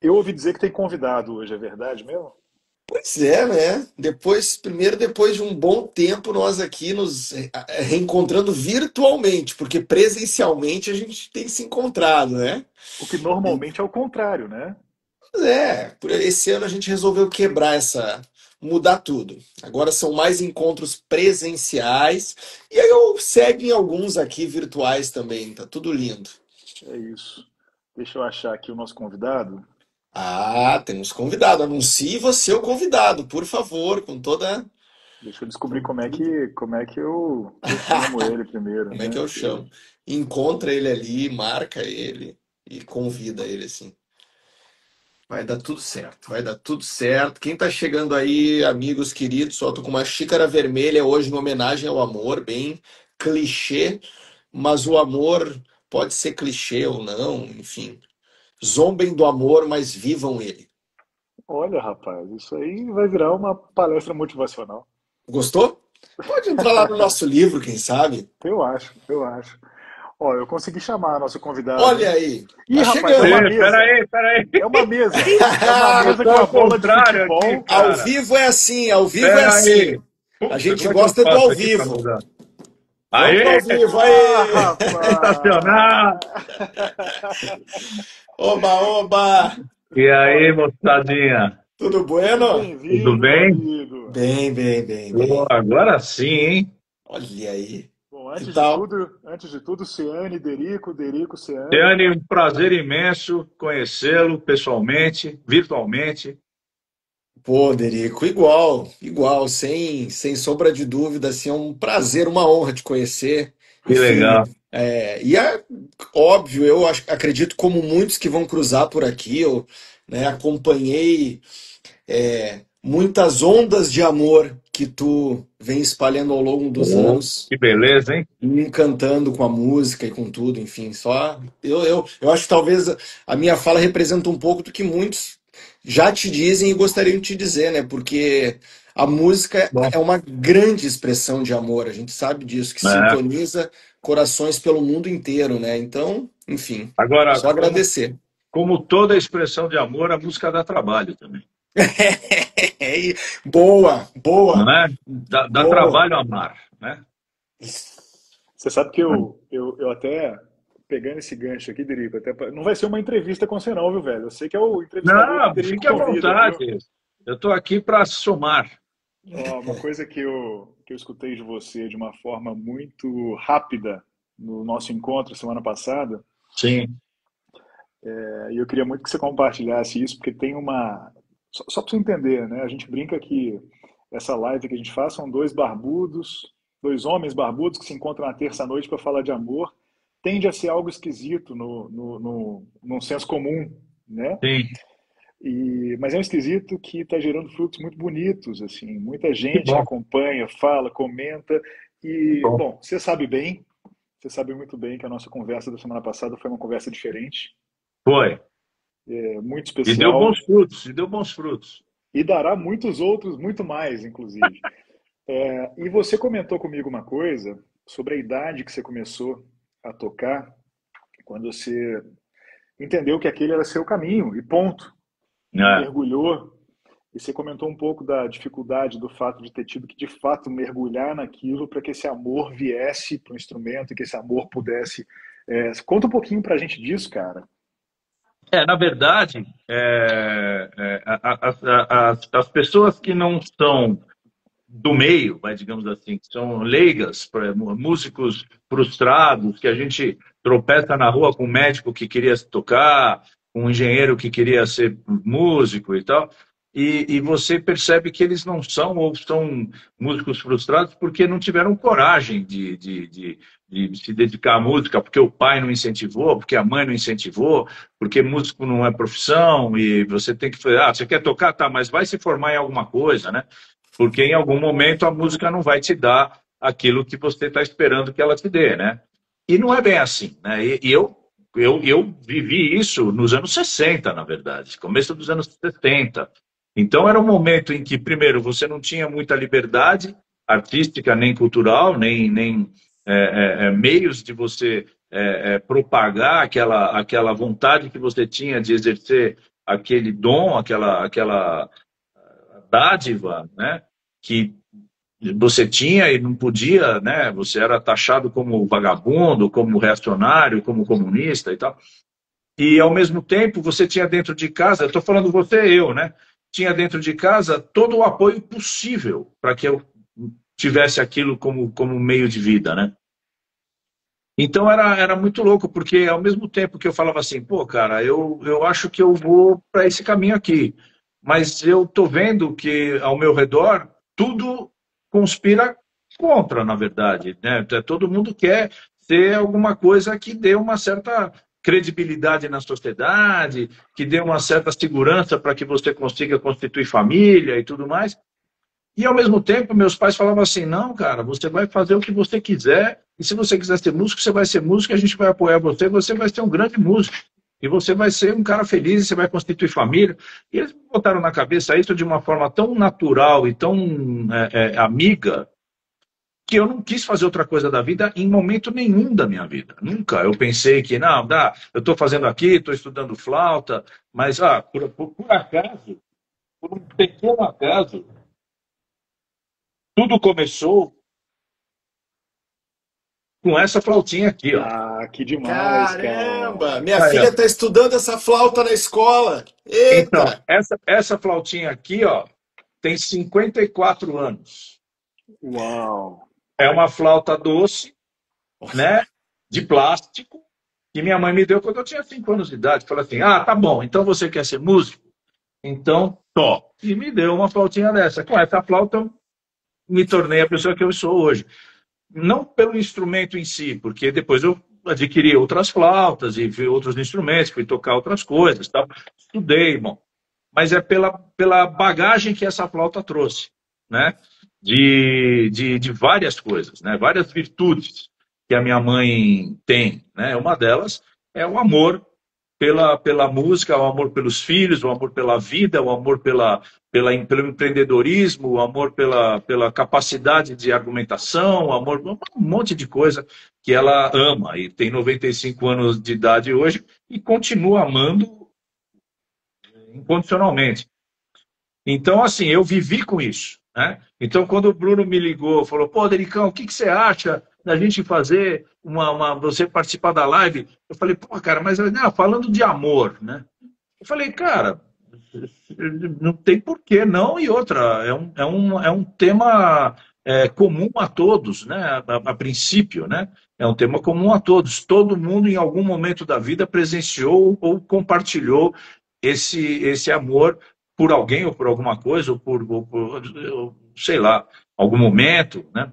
Eu ouvi dizer que tem convidado hoje, é verdade mesmo? Pois é, né? Primeiro depois de um bom tempo, nós aqui nos reencontrando virtualmente, porque presencialmente a gente tem se encontrado, né? O que normalmente é o contrário, né? Pois é, por esse ano a gente resolveu mudar tudo. Agora são mais encontros presenciais e aí eu seguem alguns aqui virtuais também, tá tudo lindo. É isso. Deixa eu achar aqui o nosso convidado. Ah, temos convidado. Anuncie você o convidado, por favor, com toda. Deixa eu descobrir Com tudo. como é que eu chamo ele primeiro, Como é que né? eu chamo? Encontra ele ali, marca ele e convida ele assim. Vai dar tudo certo, vai dar tudo certo. Quem tá chegando aí, amigos queridos, só tô com uma xícara vermelha hoje em homenagem ao amor, bem clichê, mas o amor pode ser clichê ou não, enfim. Zombem do amor, mas vivam ele. Olha, rapaz, isso aí vai virar uma palestra motivacional. Gostou? Pode entrar lá no nosso livro, quem sabe? Eu acho, eu acho. Ó, eu consegui chamar nosso convidado, Olha hein? aí, Ih, tá rapaz, é uma chegando. mesa. Peraí. É uma mesa. É uma Eu mesa tô com a ao bola de contrário aqui, futebol. Ao cara. vivo é assim, ao vivo é Peraí. assim. A Puta, gente como é que eu gosta do faço ao aqui pra vivo. mudar? Vamos pro Aê! ao vivo, Ah, aí! Sensacional! rapaz! Oba, oba! E aí, Ó, moçadinha? Tudo seja bueno? Tudo bem-vindo, meu bem? amigo. Pô, Bem. agora sim, hein? Olha aí. Bom, Que tal? antes de tudo, Ciane, Derico, Ciane. Tiane, um prazer imenso conhecê-lo pessoalmente, virtualmente. Pô, Derico, igual, sem sombra de dúvida, assim, é um prazer, uma honra te conhecer. Que Enfim, legal. e é óbvio, acredito como muitos que vão cruzar por aqui, eu, né, acompanhei muitas ondas de amor que tu vem espalhando ao longo dos Oh, anos, que beleza, hein? me encantando com a música e com tudo, enfim, só eu acho que talvez a minha fala representa um pouco do que muitos já te dizem e gostariam de te dizer, né? Porque a música Bom, é uma grande expressão de amor, a gente sabe disso, que né? sintoniza corações pelo mundo inteiro, né? Então, enfim, Agora, só agradecer. como toda expressão de amor, a música dá trabalho também, Boa, não boa, é? Dá boa. trabalho amar, né? Você sabe que eu até, pegando esse gancho aqui, Derico, não vai ser uma entrevista com você não, viu, velho? Eu sei que é o entrevistador que Não, Derico fique à convida, viu? vontade. Eu estou aqui para somar. Ó, uma coisa que eu escutei de você de uma forma muito rápida no nosso encontro semana passada, Sim. e eu queria muito que você compartilhasse isso, porque tem uma. Só para você entender, né? A gente brinca que essa live que a gente faz são dois barbudos, dois homens barbudos que se encontram na terça-noite para falar de amor. Tende a ser algo esquisito num senso comum, né? Sim, Mas é um esquisito que está gerando frutos muito bonitos, assim, muita que gente bom, acompanha, fala, comenta. que E, bom. bom, você sabe muito bem que a nossa conversa da semana passada foi uma conversa diferente, Foi. muito E deu bons especial, frutos, e deu bons frutos. e dará muitos outros, muito mais, inclusive. E você comentou comigo uma coisa sobre a idade que você começou a tocar, quando você entendeu que aquele era seu caminho, e ponto, e É. mergulhou. E você comentou um pouco da dificuldade do fato de ter tido que, de fato, mergulhar naquilo para que esse amor viesse para o instrumento e que esse amor pudesse. Conta um pouquinho para a gente disso, cara. Na verdade, as pessoas que não são do meio, vai, digamos assim, que são leigas, músicos frustrados, que a gente tropeça na rua com um médico que queria tocar, com um engenheiro que queria ser músico e tal, e você percebe que eles não são ou são músicos frustrados porque não tiveram coragem de se dedicar à música, porque o pai não incentivou, porque a mãe não incentivou, porque músico não é profissão e você tem que falar, você quer tocar, tá, mas vai se formar em alguma coisa, né? Porque em algum momento a música não vai te dar aquilo que você está esperando que ela te dê, né? E não é bem assim, né? Eu vivi isso nos anos 60, na verdade, começo dos anos 70. Então era um momento em que, primeiro, você não tinha muita liberdade artística, nem cultural, nem meios de você propagar aquela vontade que você tinha de exercer aquele dom, aquela dádiva, né, que você tinha e não podia, né, você era taxado como vagabundo, como reacionário, como comunista e tal. E, ao mesmo tempo, você tinha dentro de casa, eu estou falando você e eu, né, tinha dentro de casa todo o apoio possível para que eu tivesse aquilo como meio de vida, né? Então era muito louco, porque ao mesmo tempo que eu falava assim, pô, cara, eu acho que eu vou para esse caminho aqui, mas eu tô vendo que ao meu redor tudo conspira contra, na verdade, né? Todo mundo quer ser alguma coisa que dê uma certa credibilidade na sociedade, que dê uma certa segurança para que você consiga constituir família e tudo mais. E, ao mesmo tempo, meus pais falavam assim, não, cara, você vai fazer o que você quiser, e se você quiser ser músico, você vai ser músico, a gente vai apoiar você vai ser um grande músico, e você vai ser um cara feliz, e você vai constituir família. E eles botaram na cabeça isso de uma forma tão natural e tão amiga, que eu não quis fazer outra coisa da vida em momento nenhum da minha vida. Nunca. Eu pensei que, não, eu estou fazendo aqui, estou estudando flauta, mas, por acaso, por um pequeno acaso, tudo começou com essa flautinha aqui, ó. Ah, que demais, Caramba! cara. Minha Aí, filha ó. está estudando essa flauta na escola. Então, Eita! essa flautinha aqui, ó, tem 54 anos. Uau. É uma flauta doce, né, de plástico, que minha mãe me deu quando eu tinha 5 anos de idade. Falei assim, tá bom, então você quer ser músico? Então, tó. E me deu uma flautinha dessa. Com essa flauta, eu me tornei a pessoa que eu sou hoje. Não pelo instrumento em si, porque depois eu adquiri outras flautas e vi outros instrumentos, fui tocar outras coisas, tal. Estudei, bom. Mas é pela bagagem que essa flauta trouxe, né? De várias coisas, né? Várias virtudes que a minha mãe tem, né? Uma delas é o amor pela música, o amor pelos filhos, o amor pela vida, o amor pelo empreendedorismo, o amor pela capacidade de argumentação, o amor, um monte de coisa que ela ama. E tem 95 anos de idade hoje e continua amando incondicionalmente. Então, assim, eu vivi com isso, né? Então, quando o Bruno me ligou, falou, pô, Dericão, o que você acha da gente fazer você participar da live? Eu falei, pô, cara, mas não, falando de amor, né? Eu falei, cara, não tem porquê, não. E outra, é um tema comum a todos, né? A princípio, né? É um tema comum a todos. Todo mundo, em algum momento da vida, presenciou ou compartilhou esse amor por alguém ou por alguma coisa, sei lá, algum momento, né?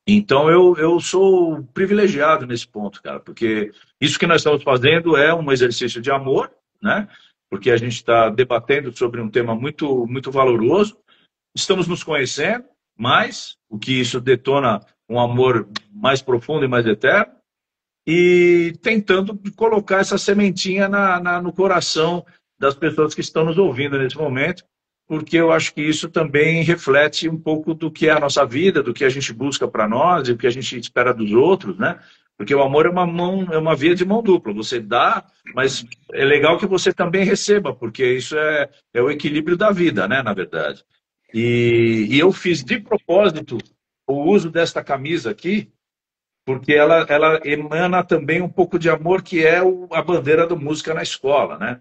Então eu sou privilegiado nesse ponto, cara, porque isso que nós estamos fazendo é um exercício de amor, né? Porque a gente está debatendo sobre um tema muito, muito valoroso, estamos nos conhecendo mais, o que isso detona um amor mais profundo e mais eterno, e tentando colocar essa sementinha no coração das pessoas que estão nos ouvindo nesse momento, porque eu acho que isso também reflete um pouco do que é a nossa vida, do que a gente busca para nós e o que a gente espera dos outros, né? Porque o amor é uma via de mão dupla. Você dá, mas é legal que você também receba, porque isso é o equilíbrio da vida, né? Na verdade. E eu fiz de propósito o uso desta camisa aqui, porque ela emana também um pouco de amor, que é a bandeira da música na escola, né?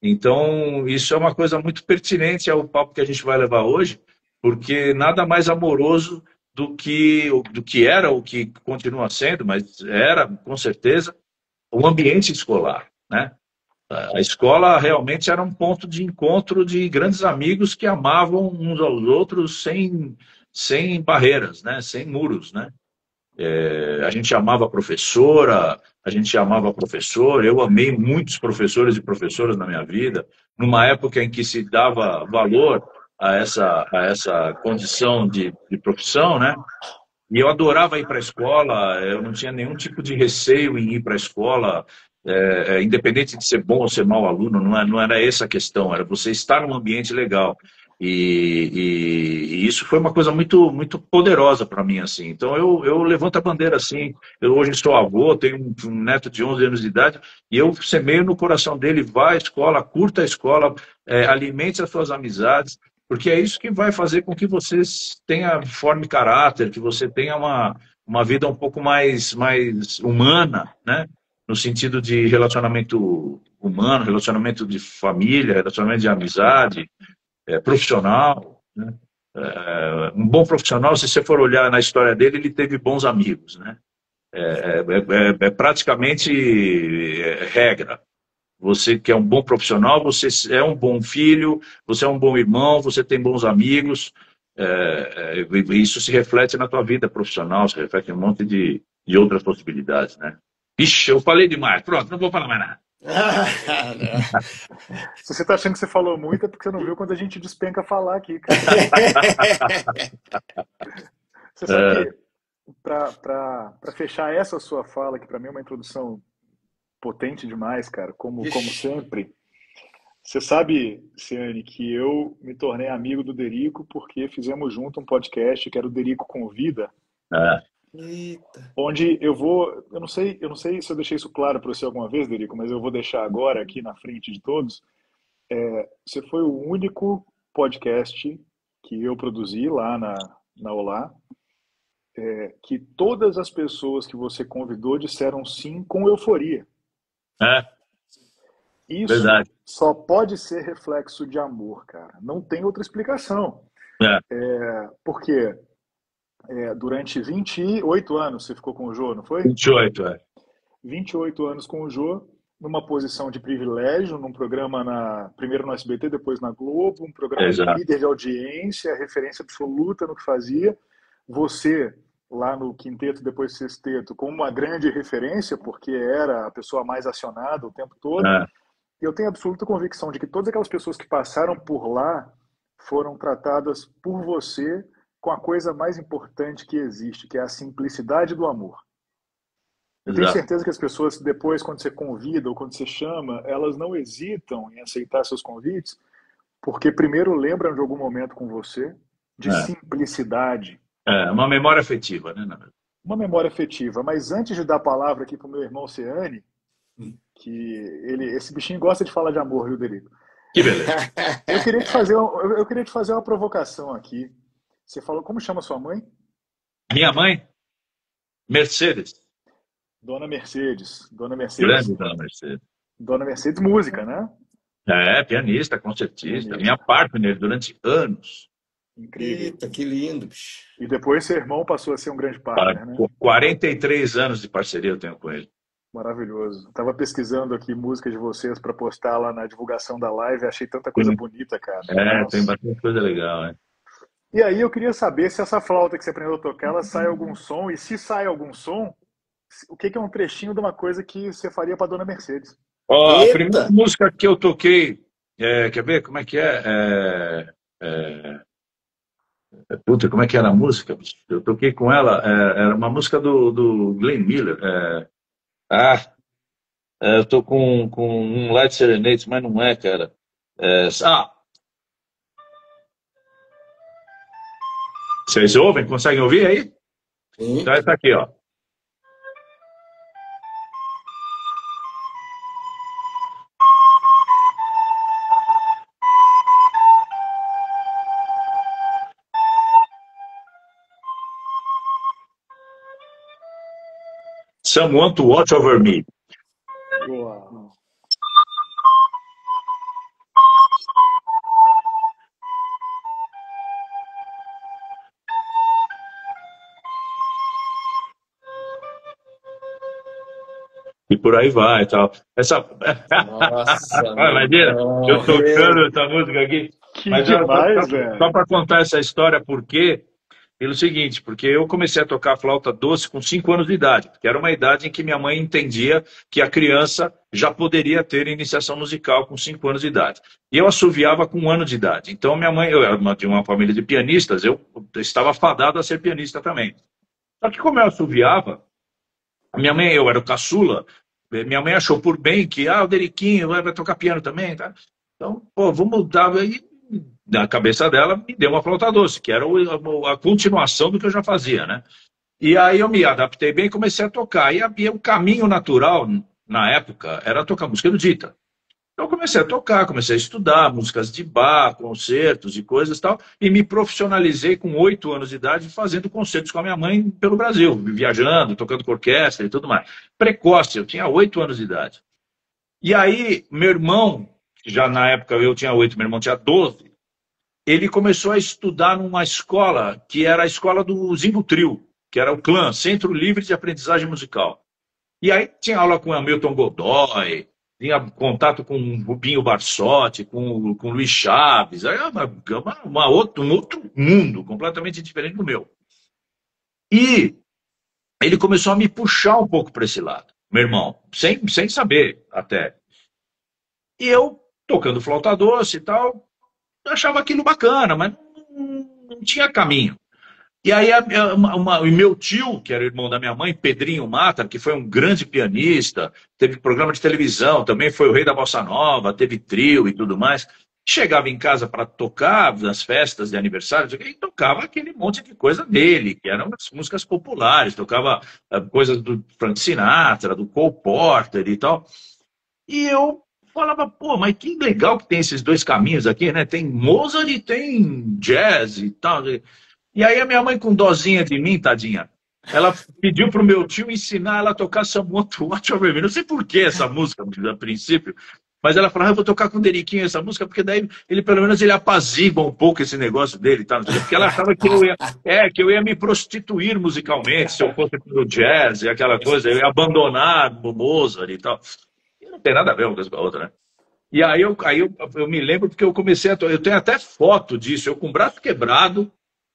Então, isso é uma coisa muito pertinente ao papo que a gente vai levar hoje, porque nada mais amoroso do que era, o que continua sendo, mas era, com certeza, o ambiente escolar, né? A escola realmente era um ponto de encontro de grandes amigos que amavam uns aos outros sem barreiras, né? Sem muros, né? A gente amava a professora, a gente amava professor. Eu amei muitos professores e professoras na minha vida, numa época em que se dava valor a essa condição de profissão, né? E eu adorava ir para a escola, eu não tinha nenhum tipo de receio em ir para a escola, independente de ser bom ou ser mau aluno, não era essa a questão, era você estar num ambiente legal. E isso foi uma coisa muito, muito poderosa para mim, assim. Então eu levanto a bandeira assim. Eu hoje sou avô, tenho um neto de 11 anos de idade, e eu semeio no coração dele: vá à escola, curta a escola, alimente as suas amizades, porque é isso que vai fazer com que você tenha, forme caráter, que você tenha uma vida um pouco mais humana, né? No sentido de relacionamento humano, relacionamento de família, relacionamento de amizade, profissional, né? Um bom profissional, se você for olhar na história dele, ele teve bons amigos, né? É praticamente regra. Você que é um bom profissional, você é um bom filho, você é um bom irmão, você tem bons amigos. Isso se reflete na tua vida profissional, se reflete em um monte de outras possibilidades, né? Ixi, eu falei demais. Pronto, não vou falar mais nada. Se você tá achando que você falou muito, é porque você não viu quando a gente despenca falar aqui, cara. Você sabe que, para fechar essa sua fala, que para mim é uma introdução potente demais, cara, como sempre, você sabe, Ciane, que eu me tornei amigo do Derico porque fizemos junto um podcast que era o Derico Convida, Eita. onde eu não sei se eu deixei isso claro para você alguma vez, Derico, mas eu vou deixar agora aqui na frente de todos. Você foi o único podcast que eu produzi lá na Olá, que todas as pessoas que você convidou disseram sim com euforia. Isso Verdade. só pode ser reflexo de amor, cara. Não tem outra explicação. Porque durante 28 anos você ficou com o Jô, não foi? 28, 28 anos com o Jô, numa posição de privilégio, num programa primeiro no SBT, depois na Globo, um programa de Exato. líder de audiência, referência absoluta no que fazia. Você, lá no quinteto, depois sexteto, como uma grande referência, porque era a pessoa mais acionada o tempo todo. Eu tenho absoluta convicção de que todas aquelas pessoas que passaram por lá foram tratadas por você com a coisa mais importante que existe, que é a simplicidade do amor. Eu tenho certeza que as pessoas, depois, quando você convida ou quando você chama, elas não hesitam em aceitar seus convites, porque primeiro lembram de algum momento com você, de simplicidade. Uma memória afetiva, né? Uma memória afetiva. Mas antes de dar a palavra aqui para o meu irmão Ciane, que esse bichinho gosta de falar de amor, viu, Derico? Que beleza. Eu queria te fazer uma provocação aqui. Você falou, como chama sua mãe? Minha mãe? Mercedes. Dona Mercedes. Dona Mercedes. Grande Dona Mercedes. Dona Mercedes, música, né? Pianista, concertista. Minha partner durante anos. Incrível. Eita, que lindo, bicho. E depois seu irmão passou a ser um grande partner, né? 43 anos de parceria eu tenho com ele. Maravilhoso. Estava pesquisando aqui música de vocês para postar lá na divulgação da live. Achei tanta coisa bonita, cara. Tem bastante coisa legal, né? E aí eu queria saber se essa flauta que você aprendeu a tocar, ela sai algum som, e se sai algum som, o que é um trechinho de uma coisa que você faria para Dona Mercedes? A primeira música que eu toquei, quer ver como é que é? Puta, como é que era a música? Eu toquei com ela, era uma música do Glenn Miller. Eu tô com um Light Serenade, mas não é, cara. Vocês ouvem? Conseguem ouvir aí? Sim. Então essa aqui, ó. Someone to Watch Over Me. Boa. E por aí vai e tal. Nossa, imagina, eu tocando essa música aqui. Mas demais, só para contar essa história, pelo seguinte, porque eu comecei a tocar flauta doce com 5 anos de idade, que era uma idade em que minha mãe entendia que a criança já poderia ter iniciação musical com 5 anos de idade. E eu assoviava com 1 ano de idade. Então minha mãe, eu era de uma família de pianistas, eu estava fadado a ser pianista também. Só que como eu assoviava, minha mãe, eu era o caçula, minha mãe achou por bem que o Deriquinho vai tocar piano também, tá? Então, vamos dar. Aí na cabeça dela, me deu uma flauta doce, que era a continuação do que eu já fazia, né? E aí eu me adaptei bem e comecei a tocar. E o caminho natural, na época, era tocar música erudita. Então eu comecei a tocar, comecei a estudar músicas de bar, concertos e coisas e tal, e me profissionalizei com 8 anos de idade fazendo concertos com a minha mãe pelo Brasil, viajando, tocando com orquestra e tudo mais. Precoce, eu tinha 8 anos de idade. E aí, meu irmão, já na época eu tinha 8, meu irmão tinha 12, ele começou a estudar numa escola que era a escola do Zimbo Trio, que era o CLAM, Centro Livre de Aprendizagem Musical. E aí tinha aula com Hamilton Godoy, tinha contato com Rubinho Barsotti, com Luiz Chaves, aí um outro mundo, completamente diferente do meu. E ele começou a me puxar um pouco para esse lado, meu irmão, sem saber até. E eu, tocando flauta doce e tal, achava aquilo bacana, mas não tinha caminho. E aí o meu tio, que era irmão da minha mãe, Pedrinho Mata, que foi um grande pianista, teve programa de televisão, também foi o rei da bossa nova, teve trio e tudo mais, chegava em casa para tocar nas festas de aniversário e tocava aquele monte de coisa dele, que eram as músicas populares, tocava coisas do Frank Sinatra, do Cole Porter e tal. E eu falava, pô, mas que legal que tem esses dois caminhos aqui, né? Tem Mozart e tem jazz e tal. E aí a minha mãe, com dozinha de mim, tadinha, ela pediu pro meu tio ensinar ela a tocar Someone to Watch Over Me. Não sei por que essa música, a princípio, mas ela falava, eu vou tocar com o Deriquinho essa música, porque daí ele, pelo menos, ele apazigua um pouco esse negócio dele, tá? Porque ela achava que eu ia me prostituir musicalmente, se eu fosse pro jazz e aquela coisa, eu ia abandonar o Mozart e tal. E não tem nada a ver uma coisa com a outra, né? E aí eu me lembro porque eu comecei a tocar, eu tenho até foto disso, eu com o braço quebrado,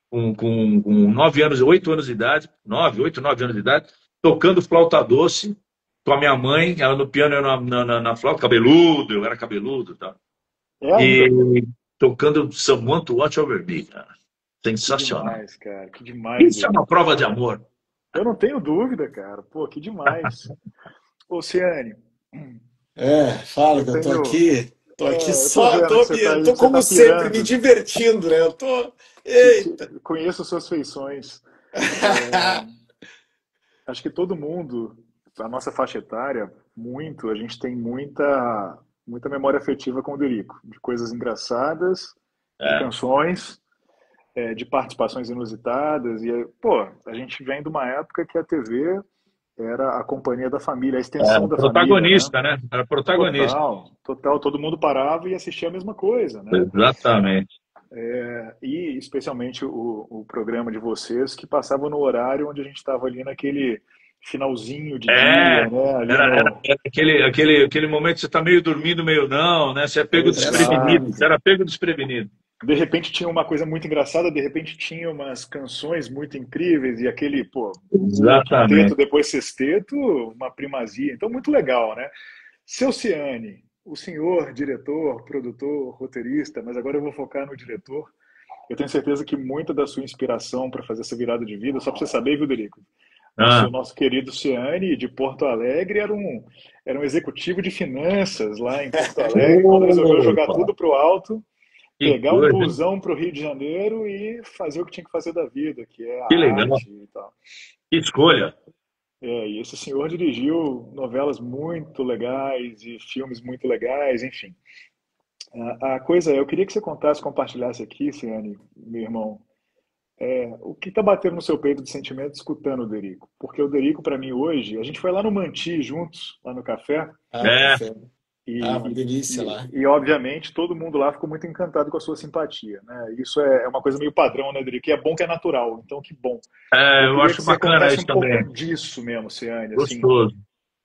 com 9 anos, 8 anos de idade, 9 anos de idade, tocando flauta doce com a minha mãe, ela no piano, eu na flauta, cabeludo, eu era cabeludo e tal. É ainda. E tocando Someone to Watch Over Me, cara. Que Sensacional. demais, cara. Que demais, Isso é Derico. uma prova de amor. Eu não tenho dúvida, cara. Pô, que demais. Oceane, Fala eu que eu tô tenho. aqui. Tô aqui Eu tô só, vendo que você tá aí, tô que você como tá sempre, me pirando. divertindo, né? Eu tô. Eita! Conheço suas feições. É, acho que todo mundo, a nossa faixa etária, muito, a gente tem muita memória afetiva com o Derico, de coisas engraçadas, de É, canções, de participações inusitadas. E, pô, a gente vem de uma época que a TV era a companhia da família, a extensão era da família, né? protagonista, né? Era protagonista. Total, total. Todo mundo parava e assistia a mesma coisa, né? Exatamente. E especialmente o programa de vocês que passava no horário onde a gente estava ali naquele finalzinho de É, dia, né? Ali era no. aquele momento que você está meio dormindo, meio não, né? Você é pego desprevenido. Você Exato. era pego desprevenido. De repente tinha uma coisa muito engraçada, de repente tinha umas canções muito incríveis e aquele, pô, o quinteto Exatamente. depois sexteto, uma primazia. Então, muito legal, né? Seu Ciane, o senhor diretor, produtor, roteirista, mas agora eu vou focar no diretor. Eu tenho certeza que muita da sua inspiração para fazer essa virada de vida, só para você saber, viu, Derico? Ah. Nosso querido Ciane, de Porto Alegre, era um executivo de finanças lá em Porto Alegre, quando resolveu jogar Opa, tudo para o alto, que pegar um coisa, hein? busão para o Rio de Janeiro e fazer o que tinha que fazer da vida, que é a Que legal. arte e tal. Que escolha. E esse senhor dirigiu novelas muito legais e filmes muito legais, enfim. A coisa é, eu queria que você contasse, compartilhasse aqui, Ciane, meu irmão, o que está batendo no seu peito de sentimento escutando o Derico? Porque o Derico, para mim, hoje, a gente foi lá no Manti juntos, lá no café, É, Café. Uma e, delícia lá. obviamente, todo mundo lá ficou muito encantado com a sua simpatia, né? Isso é uma coisa meio padrão, né, Derico? E é bom que é natural, então que bom. Eu eu queria acho que você bacana contasse isso um pouco também. disso mesmo, Ciane, assim, Gostoso.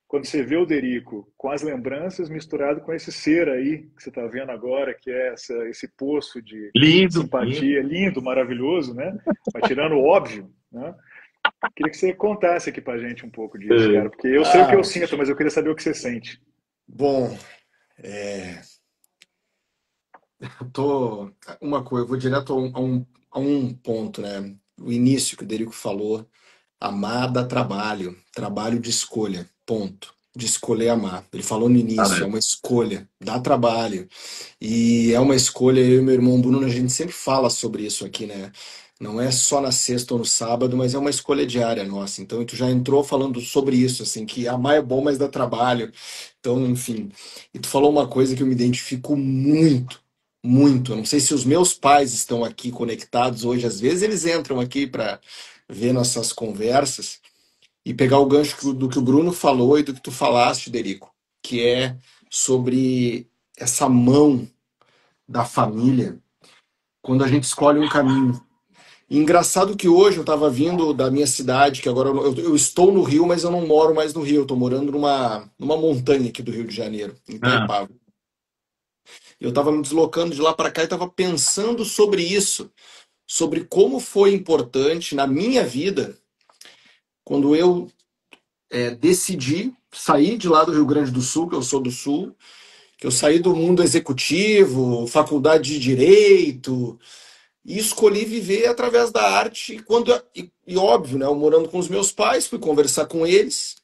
quando você vê o Derico com as lembranças misturado com esse ser aí que você está vendo agora, que é esse poço de Lindo, lindo. simpatia, lindo, maravilhoso, né? Mas tirando o óbvio, né? Queria que você contasse aqui pra gente um pouco disso, É, cara, porque eu sei o que eu Ah, sinto, mas eu queria saber o que você sente. bom, é, eu tô. Uma coisa, eu vou direto a um ponto, né? O início que o Derico falou. Amar dá trabalho, trabalho de escolha, ponto. de escolher amar. Ele falou no início, é Amém. uma escolha, dá trabalho. E é uma escolha, eu e meu irmão Bruno, a gente sempre fala sobre isso aqui, né? Não é só na sexta ou no sábado, mas é uma escolha diária nossa. Então, tu já entrou falando sobre isso, assim, que amar é bom, mas dá trabalho. Então, enfim. E tu falou uma coisa que eu me identifico muito, muito. Eu não sei se os meus pais estão aqui conectados hoje. Às vezes eles entram aqui para ver nossas conversas e pegar o gancho do que o Bruno falou e do que tu falaste, Derico, que é sobre essa mão da família quando a gente escolhe um caminho. E engraçado que hoje eu estava vindo da minha cidade, que agora eu estou no Rio, mas eu não moro mais no Rio, eu estou morando numa montanha aqui do Rio de Janeiro, em Ah, Itaipava. Eu estava me deslocando de lá para cá e estava pensando sobre isso, sobre como foi importante na minha vida quando eu decidi sair de lá do Rio Grande do Sul, que eu sou do Sul, que eu saí do mundo executivo, faculdade de direito, e escolhi viver através da arte. E óbvio, né, eu morando com os meus pais, fui conversar com eles,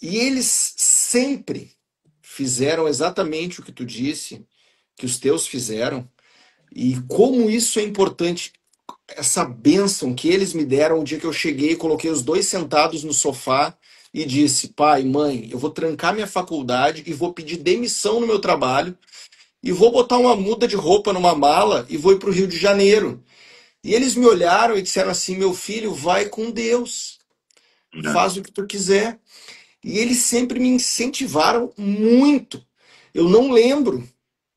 e eles sempre fizeram exatamente o que tu disse, que os teus fizeram, e como isso é importante, essa bênção que eles me deram o dia que eu cheguei, coloquei os dois sentados no sofá e disse: pai, mãe, eu vou trancar minha faculdade e vou pedir demissão no meu trabalho e vou botar uma muda de roupa numa mala e vou ir para o Rio de Janeiro. E eles me olharam e disseram assim: meu filho, vai com Deus, ah, faz o que tu quiser. E eles sempre me incentivaram muito. Eu não lembro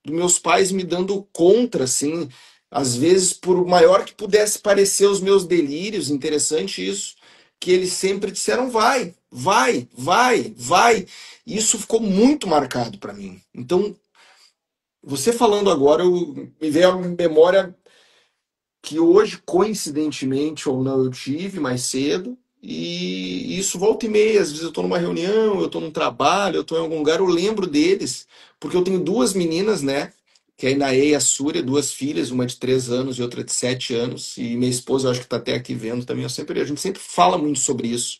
dos meus pais me dando contra, assim, às vezes, por maior que pudesse parecer os meus delírios, interessante isso, que eles sempre disseram: vai, vai, vai, vai. E isso ficou muito marcado para mim. Então, você falando agora, me veio à memória que hoje, coincidentemente ou não, eu tive mais cedo, e isso volta e meia, às vezes eu estou numa reunião, eu estou num trabalho, eu estou em algum lugar, eu lembro deles, porque eu tenho duas meninas, né, que é a Inaê e a Súria, duas filhas, uma de 3 anos e outra de 7 anos, e minha esposa, eu acho que está até aqui vendo também, a gente sempre fala muito sobre isso,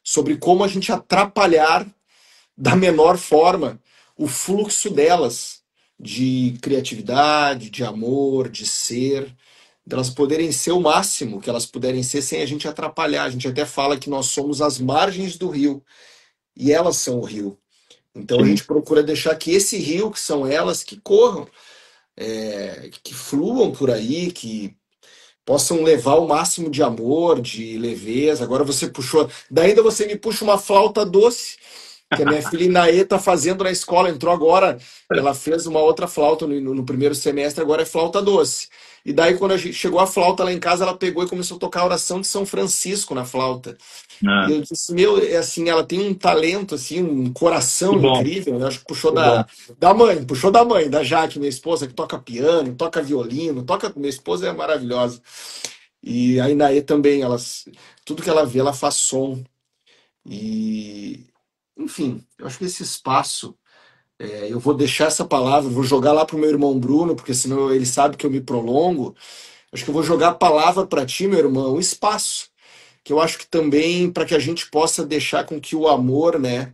sobre como a gente atrapalhar da menor forma o fluxo delas de criatividade, de amor, de ser, delas poderem ser o máximo que elas puderem ser sem a gente atrapalhar. A gente até fala que nós somos as margens do rio e elas são o rio. Então a sim. gente procura deixar que esse rio, que são elas, que corram, que fluam por aí, que possam levar o máximo de amor, de leveza. Agora você puxou, daí ainda você me puxa uma flauta doce que a minha filha Inaê está fazendo na escola, entrou agora, ela fez uma outra flauta no primeiro semestre, agora é flauta doce. E daí, quando a gente chegou a flauta lá em casa, ela pegou e começou a tocar a oração de São Francisco na flauta. E Ah, eu disse, meu, é assim, ela tem um talento, assim, um que coração bom, incrível. Eu acho que puxou que bom. da mãe, da Jaque, minha esposa, que toca piano, toca violino, toca. Minha esposa é maravilhosa. E a Inaê também, tudo que ela vê, ela faz som. E, enfim, eu acho que esse espaço, eu vou deixar essa palavra, vou jogar lá pro meu irmão Bruno, porque senão ele sabe que eu me prolongo. Acho que eu vou jogar a palavra para ti, meu irmão, um espaço, que eu acho que também para que a gente possa deixar com que o amor, né,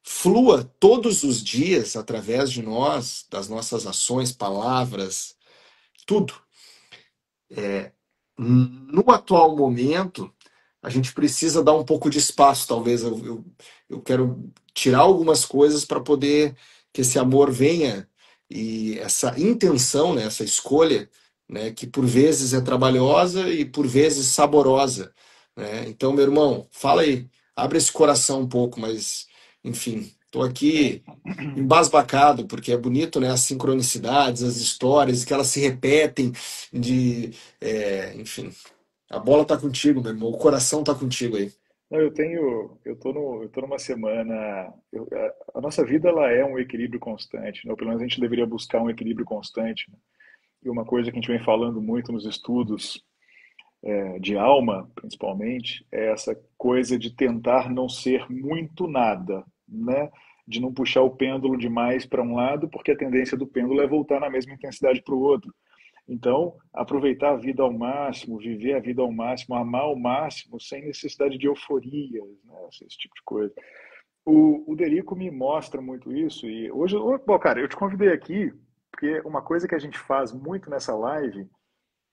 flua todos os dias através de nós, das nossas ações, palavras, tudo. No atual momento, a gente precisa dar um pouco de espaço, talvez. Eu quero tirar algumas coisas para poder que esse amor venha e essa intenção, né, essa escolha, né, que por vezes é trabalhosa e por vezes saborosa, né? Então, meu irmão, fala aí, abre esse coração um pouco, mas, enfim, estou aqui embasbacado, porque é bonito, né, as sincronicidades, as histórias, que elas se repetem, enfim. A bola tá contigo, meu irmão. O coração tá contigo aí. Não, eu tô numa semana, a nossa vida ela é um equilíbrio constante, né? Ou pelo menos a gente deveria buscar um equilíbrio constante, né? E uma coisa que a gente vem falando muito nos estudos de alma, principalmente, é essa coisa de tentar não ser muito nada, né? De não puxar o pêndulo demais para um lado, porque a tendência do pêndulo é voltar na mesma intensidade para o outro. Então, aproveitar a vida ao máximo, viver a vida ao máximo, amar ao máximo, sem necessidade de euforias, né? Esse tipo de coisa. O Derico me mostra muito isso. E hoje, bom, cara, eu te convidei aqui porque uma coisa que a gente faz muito nessa live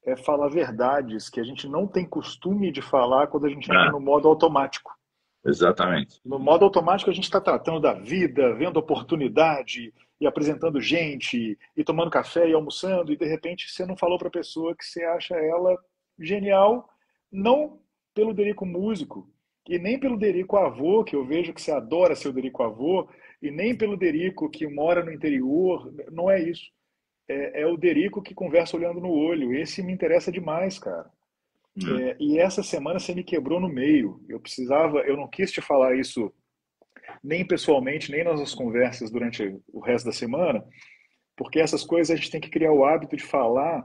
é falar verdades que a gente não tem costume de falar quando a gente entra Ah, no modo automático. exatamente. No modo automático, a gente está tratando da vida, vendo oportunidade e apresentando gente, e tomando café e almoçando, e de repente você não falou para a pessoa que você acha ela genial, não pelo Derico músico, e nem pelo Derico avô, que eu vejo que você adora ser o Derico avô, e nem pelo Derico que mora no interior, não é isso. É o Derico que conversa olhando no olho. Esse me interessa demais, cara. Hum. E essa semana você me quebrou no meio. Eu não quis te falar isso nem pessoalmente, nem nas nossas conversas durante o resto da semana, porque essas coisas a gente tem que criar o hábito de falar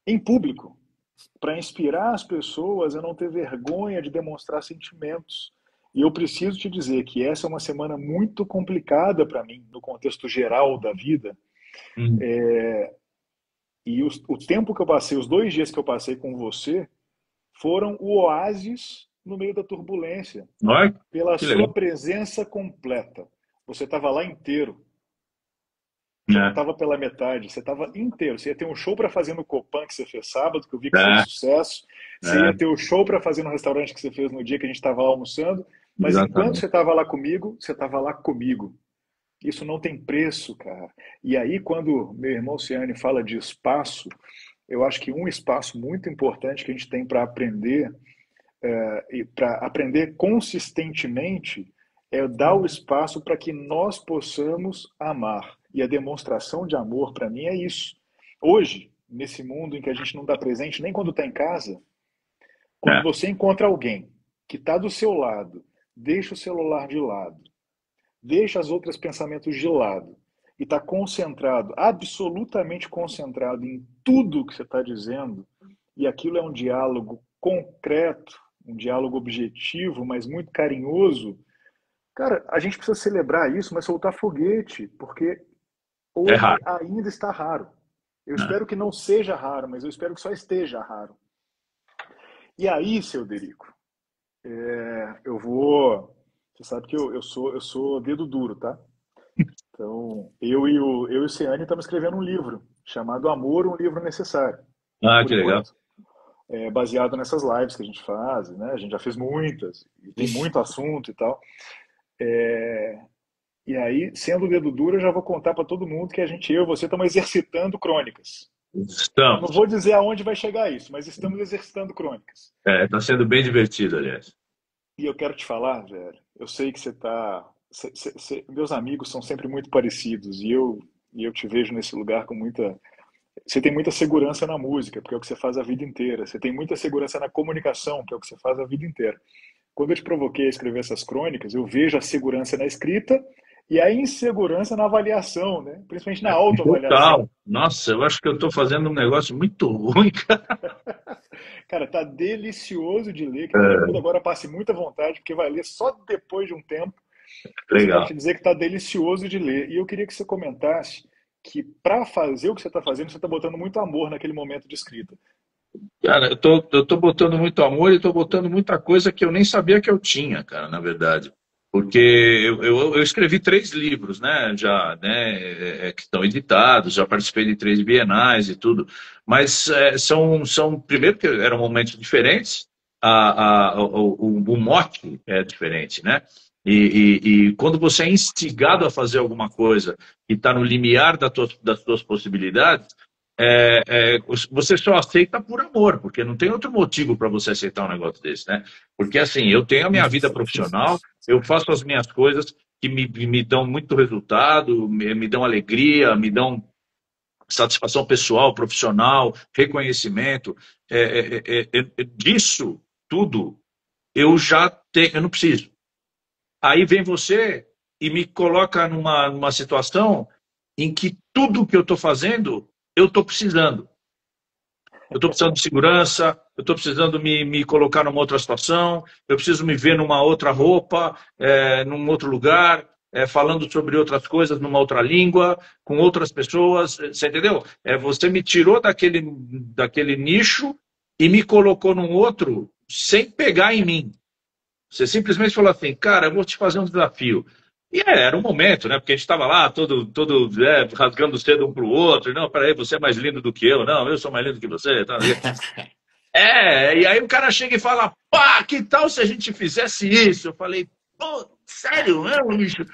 em público, para inspirar as pessoas a não ter vergonha de demonstrar sentimentos. E eu preciso te dizer que essa é uma semana muito complicada para mim, no contexto geral da vida. Hum. E o tempo que eu passei, os 2 dias que eu passei com você, foram o oásis no meio da turbulência, Olha, pela que legal. sua presença completa. Você estava lá inteiro. Você não É, estava pela metade, você estava inteiro. Você ia ter um show para fazer no Copan que você fez sábado, que eu vi que foi é, sucesso. Você ia é, ter o show para fazer no restaurante que você fez no dia que a gente estava lá almoçando. Mas enquanto exatamente. você estava lá comigo, você estava lá comigo. Isso não tem preço, cara. E aí, quando meu irmão Ciane fala de espaço, eu acho que um espaço muito importante que a gente tem para aprender, e para aprender consistentemente, é dar o espaço para que nós possamos amar. E a demonstração de amor, para mim, é isso. Hoje, nesse mundo em que a gente não dá presente nem quando está em casa, quando É, você encontra alguém que está do seu lado, deixa o celular de lado, deixa os outros pensamentos de lado e está concentrado, absolutamente concentrado em tudo que você está dizendo, e aquilo é um diálogo concreto, um diálogo objetivo, mas muito carinhoso, cara, a gente precisa celebrar isso, mas soltar foguete, porque é hoje raro. ainda está raro. Eu Né? espero que não seja raro, mas eu espero que só esteja raro. E aí, seu Derico, eu vou. Você sabe que eu sou dedo duro, tá? Então, eu e o Ciane estamos escrevendo um livro chamado Amor, um livro necessário, Ah, por que legal. enquanto. É baseado nessas lives que a gente faz, né? A gente já fez muitas, e tem Ixi, muito assunto e tal. E aí, sendo o dedo duro, eu já vou contar para todo mundo que eu e você estamos exercitando crônicas. Não Estamos. vou dizer aonde vai chegar isso, mas estamos exercitando crônicas. Está sendo bem divertido, aliás. E eu quero te falar, velho, eu sei que você tá. Meus amigos são sempre muito parecidos e eu te vejo nesse lugar com muita. Você tem muita segurança na música, porque é o que você faz a vida inteira. Você tem muita segurança na comunicação, que é o que você faz a vida inteira. Quando eu te provoquei a escrever essas crônicas, eu vejo a segurança na escrita e a insegurança na avaliação, né? Principalmente na autoavaliação. Total. Nossa, eu acho que eu estou fazendo um negócio muito ruim, cara. Cara, tá delicioso de ler. Quero que todo mundo agora passe muita vontade, porque vai ler só depois de um tempo. Mas eu quero Legal. te dizer que tá delicioso de ler. E eu queria que você comentasse que para fazer o que você está fazendo, você está botando muito amor naquele momento de escrita. Cara, eu tô botando muito amor e tô botando muita coisa que eu nem sabia que eu tinha, cara, na verdade. Porque eu escrevi 3 livros, né, já, né, que estão editados, já participei de 3 bienais e tudo, mas primeiro que eram momentos diferentes, o mote é diferente, né, e quando você é instigado a fazer alguma coisa que está no limiar das tuas possibilidades, você só aceita por amor, porque não tem outro motivo para você aceitar um negócio desse, né? Porque assim, eu tenho a minha vida profissional, eu faço as minhas coisas que me dão muito resultado, me dão alegria, me dão satisfação pessoal, profissional, reconhecimento. Disso tudo, eu não preciso. Aí vem você e me coloca numa situação em que tudo que eu estou fazendo, eu estou precisando. Eu estou precisando de segurança, eu estou precisando me colocar numa outra situação, eu preciso me ver numa outra roupa, num outro lugar, falando sobre outras coisas numa outra língua, com outras pessoas, você entendeu? Você me tirou daquele nicho e me colocou num outro sem pegar em mim. Você simplesmente falou assim, cara, eu vou te fazer um desafio. E era um momento, né? Porque a gente estava lá, todo rasgando cedo um para o outro. Não, peraí, você é mais lindo do que eu. Não, eu sou mais lindo que você. Tá? E aí o cara chega e fala, pá, que tal se a gente fizesse isso? Eu falei, pô, sério mesmo, bicho?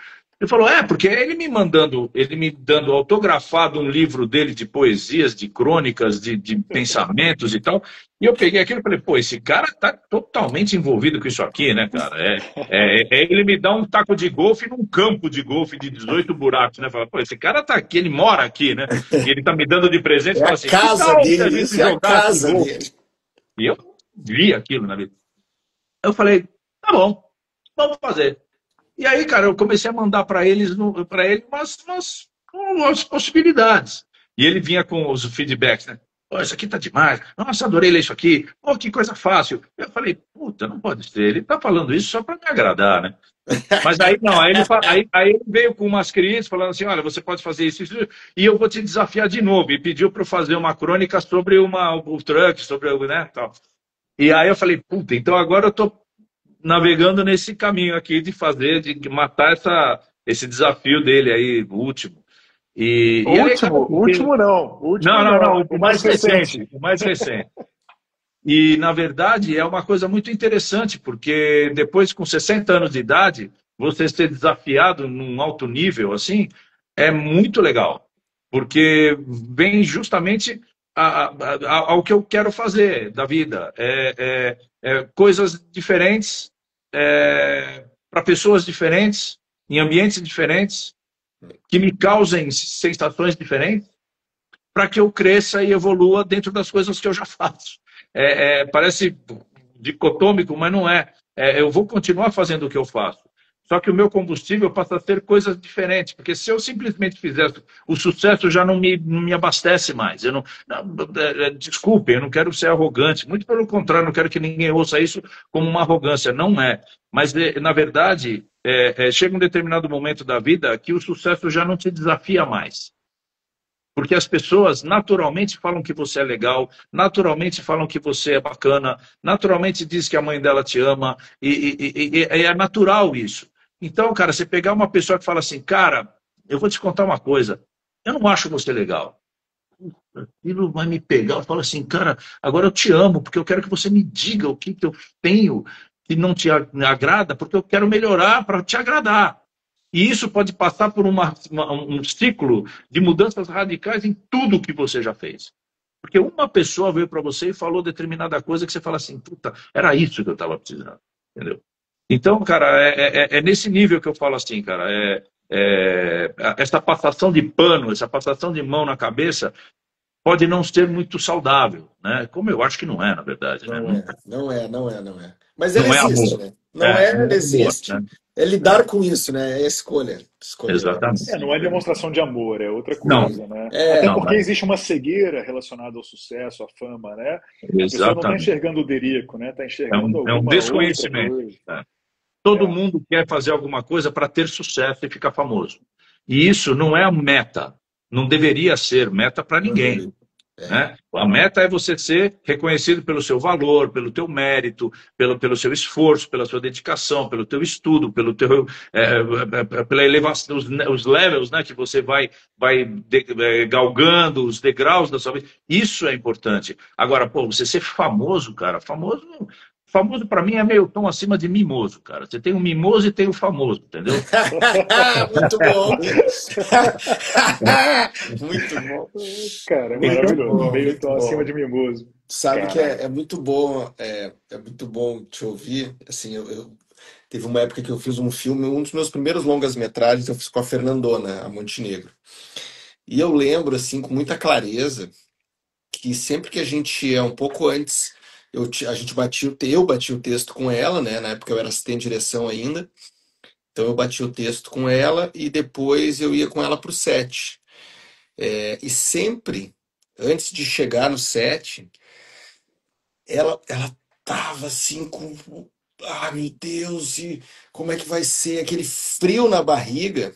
Ele falou, porque ele me dando autografado um livro dele de poesias, de crônicas, de pensamentos e tal. E eu peguei aquilo e falei, pô, esse cara tá totalmente envolvido com isso aqui, né, cara? Ele me dá um taco de golfe num campo de golfe de 18 buracos, né? Fala, pô, esse cara tá aqui, ele mora aqui, né? E ele tá me dando de presente e É fala a assim, que casa tal se a dele, gente isso é a jogasse casa golfe? dele. E eu vi aquilo na vida. Eu falei, tá bom, vamos fazer. E aí, cara, eu comecei a mandar para ele umas possibilidades. E ele vinha com os feedbacks, né? Pô, isso aqui tá demais. Nossa, adorei ler isso aqui. Pô, que coisa fácil. Eu falei, puta, não pode ser. Ele tá falando isso só para me agradar, né? Mas aí não, aí ele veio com umas críticas falando assim, olha, você pode fazer isso, e eu vou te desafiar de novo. E pediu para eu fazer uma crônica sobre o truck, sobre o, né, tal. E aí eu falei, puta, então agora eu tô navegando nesse caminho aqui de matar esse desafio dele aí, o último. E é legal porque... Último Não, não, o o mais mais recente, recente. o mais recente. E, na verdade, é uma coisa muito interessante, porque depois, com 60 anos de idade, você ser desafiado num alto nível, assim, é muito legal. Porque vem justamente ao que eu quero fazer da vida. Coisas diferentes, para pessoas diferentes, em ambientes diferentes, que me causem sensações diferentes, para que eu cresça e evolua dentro das coisas que eu já faço. Parece dicotômico, mas não é. Eu vou continuar fazendo o que eu faço. Só que o meu combustível passa a ser coisas diferentes, porque se eu simplesmente fizesse, o sucesso já não me abastece mais. Eu desculpe, eu não quero ser arrogante, muito pelo contrário, não quero que ninguém ouça isso como uma arrogância, não é. Mas, na verdade, chega um determinado momento da vida que o sucesso já não te desafia mais. Porque as pessoas naturalmente falam que você é legal, naturalmente falam que você é bacana, naturalmente diz que a mãe dela te ama, e é natural isso. Então, cara, você pegar uma pessoa que fala assim, cara, eu vou te contar uma coisa, eu não acho você legal. Aquilo vai me pegar, eu falo assim, cara, agora eu te amo, porque eu quero que você me diga o que eu tenho que não te agrada, porque eu quero melhorar para te agradar. E isso pode passar por um ciclo de mudanças radicais em tudo que você já fez. Porque uma pessoa veio para você e falou determinada coisa que você fala assim, puta, era isso que eu estava precisando. Entendeu? Então, cara, é nesse nível que eu falo assim, cara. Essa passação de pano, essa passação de mão na cabeça pode não ser muito saudável, né? Como eu acho que não é, na verdade, né? Não é. Mas ele Não é existe, amor. né? Não é, Não ele é amor, existe. né? É lidar com isso, né? É escolher. Exatamente. Não é demonstração de amor, é outra Não, coisa, né? Até É, não, porque existe uma cegueira relacionada ao sucesso, à fama, né? A pessoa não está exatamente. enxergando o Derico, né? Está enxergando É um alguma outra desconhecimento. coisa. Né? Todo É. mundo quer fazer alguma coisa para ter sucesso e ficar famoso. E isso não é a meta. Não deveria ser meta para não ninguém. deve. É. Né? A meta é você ser reconhecido pelo seu valor, pelo teu mérito, pelo seu esforço, pela sua dedicação, pelo teu estudo, pela elevação, os levels, né, que você vai galgando, os degraus da sua vida. Isso é importante. Agora, pô, você ser famoso, cara, famoso para mim é meio tom acima de mimoso, cara. Você tem o mimoso e tem o famoso, entendeu? Muito bom. Muito bom. Cara, é Muito maravilhoso. bom, Meio muito tão acima bom. de mimoso. Sabe que Caraca. é muito bom, é muito bom te ouvir. Assim, teve uma época que eu fiz um filme, um dos meus primeiros longas-metragens, eu fiz com a Fernandona, a Montenegro. E eu lembro, assim, com muita clareza, que sempre que a gente é um pouco antes, a gente eu bati o texto com ela, né? Na época eu era assistente de direção ainda. Então eu bati o texto com ela e depois eu ia com ela pro set. E sempre, antes de chegar no set, ela tava assim com, ah, meu Deus, e como é que vai ser? Aquele frio na barriga.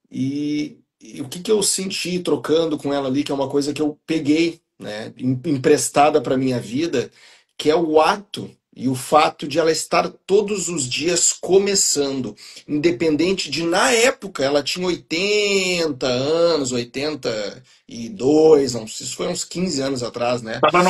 E o que que eu senti trocando com ela ali, que é uma coisa que eu peguei, né, emprestada para minha vida, que é o ato E o fato de ela estar todos os dias começando, independente de, na época, ela tinha 80 anos, 82, não sei, isso foi uns 15 anos atrás, né? Tava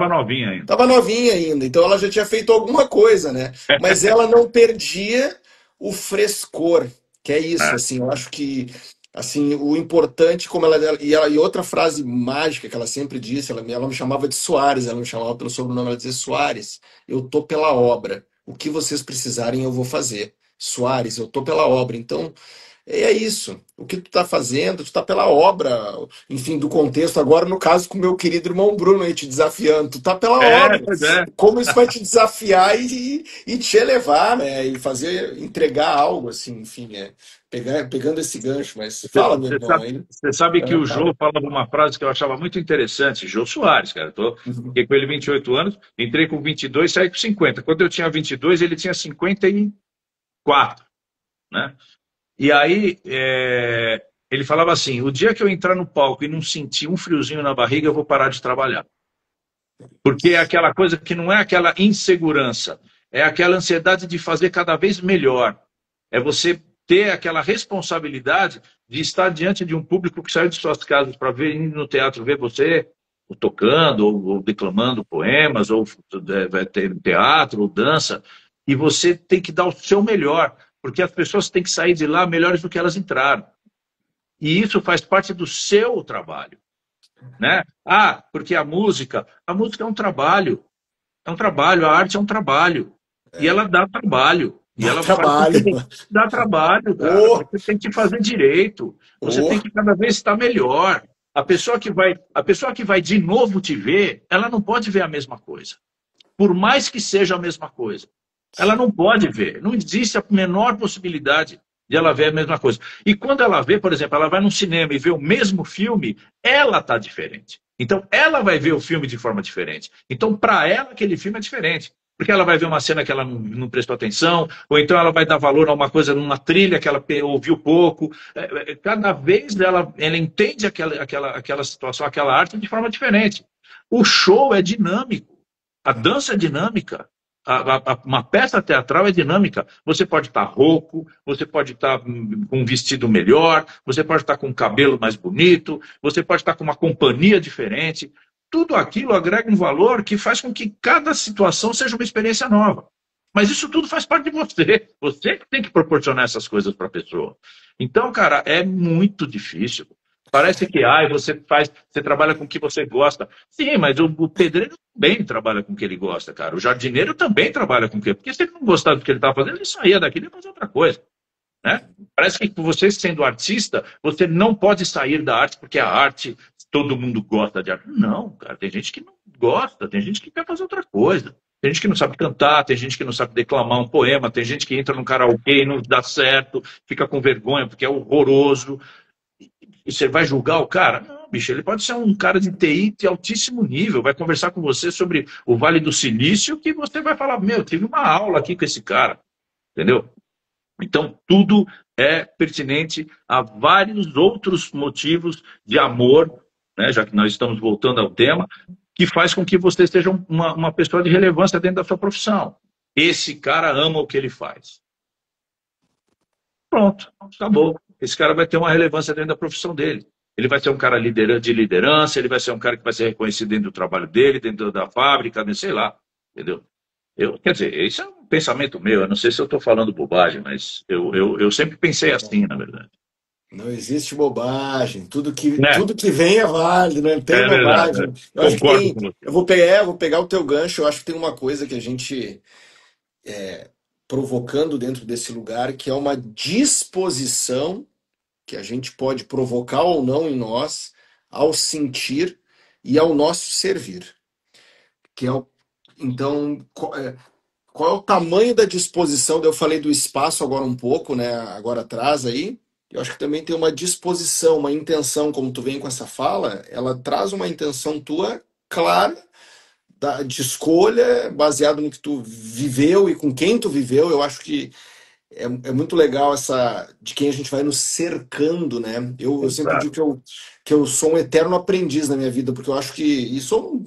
novinha ainda. Tava novinha ainda, então ela já tinha feito alguma coisa, né? Mas ela não perdia o frescor, que é isso, É. assim, eu acho que assim, o importante como e outra frase mágica que ela sempre disse, ela me chamava de Soares, ela me chamava pelo sobrenome, ela dizia: Soares, eu tô pela obra. O que vocês precisarem eu vou fazer. Soares, eu tô pela obra. Então, é isso. O que tu tá fazendo, tu tá pela obra, enfim, do contexto. Agora, no caso, com o meu querido irmão Bruno aí te desafiando, tu tá pela obra. Pois é. Como isso vai te desafiar e te elevar, né? E fazer, entregar algo, assim, enfim, né? Pegando esse gancho. Mas fala, meu irmão, aí. Você sabe que o Fala. Jô falava uma frase que eu achava muito interessante. Jô Soares, cara. Uhum. Fiquei com ele 28 anos, entrei com 22, saí com 50. Quando eu tinha 22, ele tinha 54, né? E aí, ele falava assim: o dia que eu entrar no palco e não sentir um friozinho na barriga, eu vou parar de trabalhar. Porque é aquela coisa que não é aquela insegurança, é aquela ansiedade de fazer cada vez melhor. É você ter aquela responsabilidade de estar diante de um público que saiu de suas casas para ver indo no teatro, ver você ou tocando, ou declamando poemas, ou vai ter teatro, ou dança, e você tem que dar o seu melhor, porque as pessoas têm que sair de lá melhores do que elas entraram. E isso faz parte do seu trabalho, né? Ah, porque a música é um trabalho, a arte é um trabalho. E ela dá trabalho. E Dá ela faz com trabalho. que dá trabalho, cara. Ô, Você tem que fazer direito. Você ô. tem que cada vez estar melhor. A pessoa que vai de novo te ver, ela não pode ver a mesma coisa. Por mais que seja a mesma coisa. Ela não pode ver. Não existe a menor possibilidade de ela ver a mesma coisa. E quando ela vê, por exemplo, ela vai num cinema e vê o mesmo filme, ela está diferente. Então, ela vai ver o filme de forma diferente. Então, para ela, aquele filme é diferente. Porque ela vai ver uma cena que ela não prestou atenção, ou então ela vai dar valor a uma coisa, numa trilha que ela ouviu pouco. Cada vez ela entende aquela situação, aquela arte de forma diferente. O show é dinâmico. A dança é dinâmica. Uma peça teatral é dinâmica. Você pode estar rouco, você pode estar com um vestido melhor, você pode estar com um cabelo mais bonito, você pode estar com uma companhia diferente. Tudo aquilo agrega um valor que faz com que cada situação seja uma experiência nova. Mas isso tudo faz parte de você. Você que tem que proporcionar essas coisas para a pessoa. Então, cara, é muito difícil. Parece que você trabalha com o que você gosta. Sim, mas o pedreiro também trabalha com o que ele gosta, cara. O jardineiro também trabalha com o que. Porque se ele não gostar do que ele está fazendo, ele saía daqui e ia fazer outra coisa, né? Parece que você sendo artista, você não pode sair da arte porque a arte todo mundo gosta de arte. Não, cara, tem gente que não gosta, tem gente que quer fazer outra coisa. Tem gente que não sabe cantar, tem gente que não sabe declamar um poema, tem gente que entra num karaokê e não dá certo, fica com vergonha porque é horroroso. E você vai julgar o cara? Não, bicho, ele pode ser um cara de TI de altíssimo nível, vai conversar com você sobre o Vale do Silício, que você vai falar: meu, tive uma aula aqui com esse cara, entendeu? Então, tudo é pertinente a vários outros motivos de amor, né, já que nós estamos voltando ao tema, que faz com que você seja uma pessoa de relevância dentro da sua profissão. Esse cara ama o que ele faz. Pronto, acabou. Esse cara vai ter uma relevância dentro da profissão dele. Ele vai ser um cara de liderança, ele vai ser um cara que vai ser reconhecido dentro do trabalho dele, dentro da fábrica, sei lá, entendeu? Quer dizer, isso é um pensamento meu, eu não sei se eu estou falando bobagem, mas eu sempre pensei assim, na verdade. Não existe bobagem. Né? Tudo que vem é válido, não tem É verdade, bobagem. Eu acho que concordo tem. com você. Eu vou pegar o teu gancho. Eu acho que tem uma coisa que a gente provocando dentro desse lugar, que é uma disposição que a gente pode provocar ou não em nós, ao sentir e ao nosso servir. Que é o, então, qual é o tamanho da disposição? Eu falei do espaço agora um pouco, né? Agora atrás aí. Eu acho que também tem uma disposição, uma intenção, como tu vem com essa fala, ela traz uma intenção tua clara de escolha, baseado no que tu viveu e com quem tu viveu. Eu acho que é muito legal essa de quem a gente vai nos cercando, né? Eu sempre digo Exato. que eu sou um eterno aprendiz na minha vida, porque eu acho que. E sou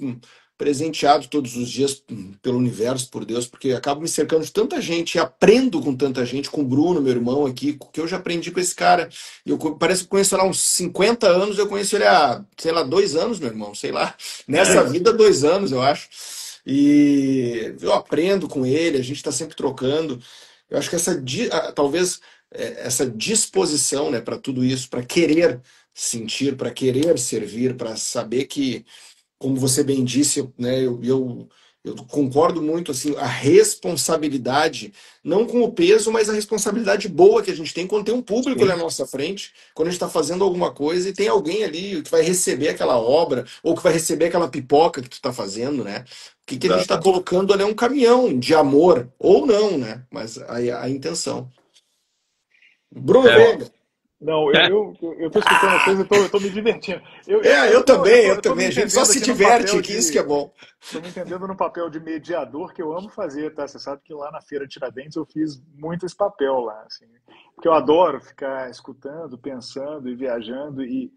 presenteado todos os dias pelo universo, por Deus, porque acabo me cercando de tanta gente e aprendo com tanta gente, com o Bruno, meu irmão aqui, que eu já aprendi com esse cara. Parece que conheço ele há uns 50 anos, eu conheço ele há, sei lá, 2 anos, meu irmão, sei lá. Nessa vida, 2 anos, eu acho. E eu aprendo com ele, a gente está sempre trocando. Eu acho que talvez essa disposição, né, para tudo isso, para querer sentir, para querer servir, para saber que, como você bem disse, né, eu concordo muito, assim, a responsabilidade, não com o peso, mas a responsabilidade boa que a gente tem quando tem um público ali Sim. na nossa frente, quando a gente está fazendo alguma coisa e tem alguém ali que vai receber aquela obra, ou que vai receber aquela pipoca que tu está fazendo, né? O que a gente está colocando ali é um caminhão de amor, ou não, né? Mas a intenção. Bruno Veiga. Não, eu tô escutando vocês e eu tô me divertindo. Eu também, eu tô me também. A gente só entendendo se aqui no diverte papel aqui, isso que é bom. Tô me entendendo no papel de mediador, que eu amo fazer, tá? Você sabe que lá na Feira de Tiradentes eu fiz muito esse papel lá, assim. Porque eu adoro ficar escutando, pensando e viajando e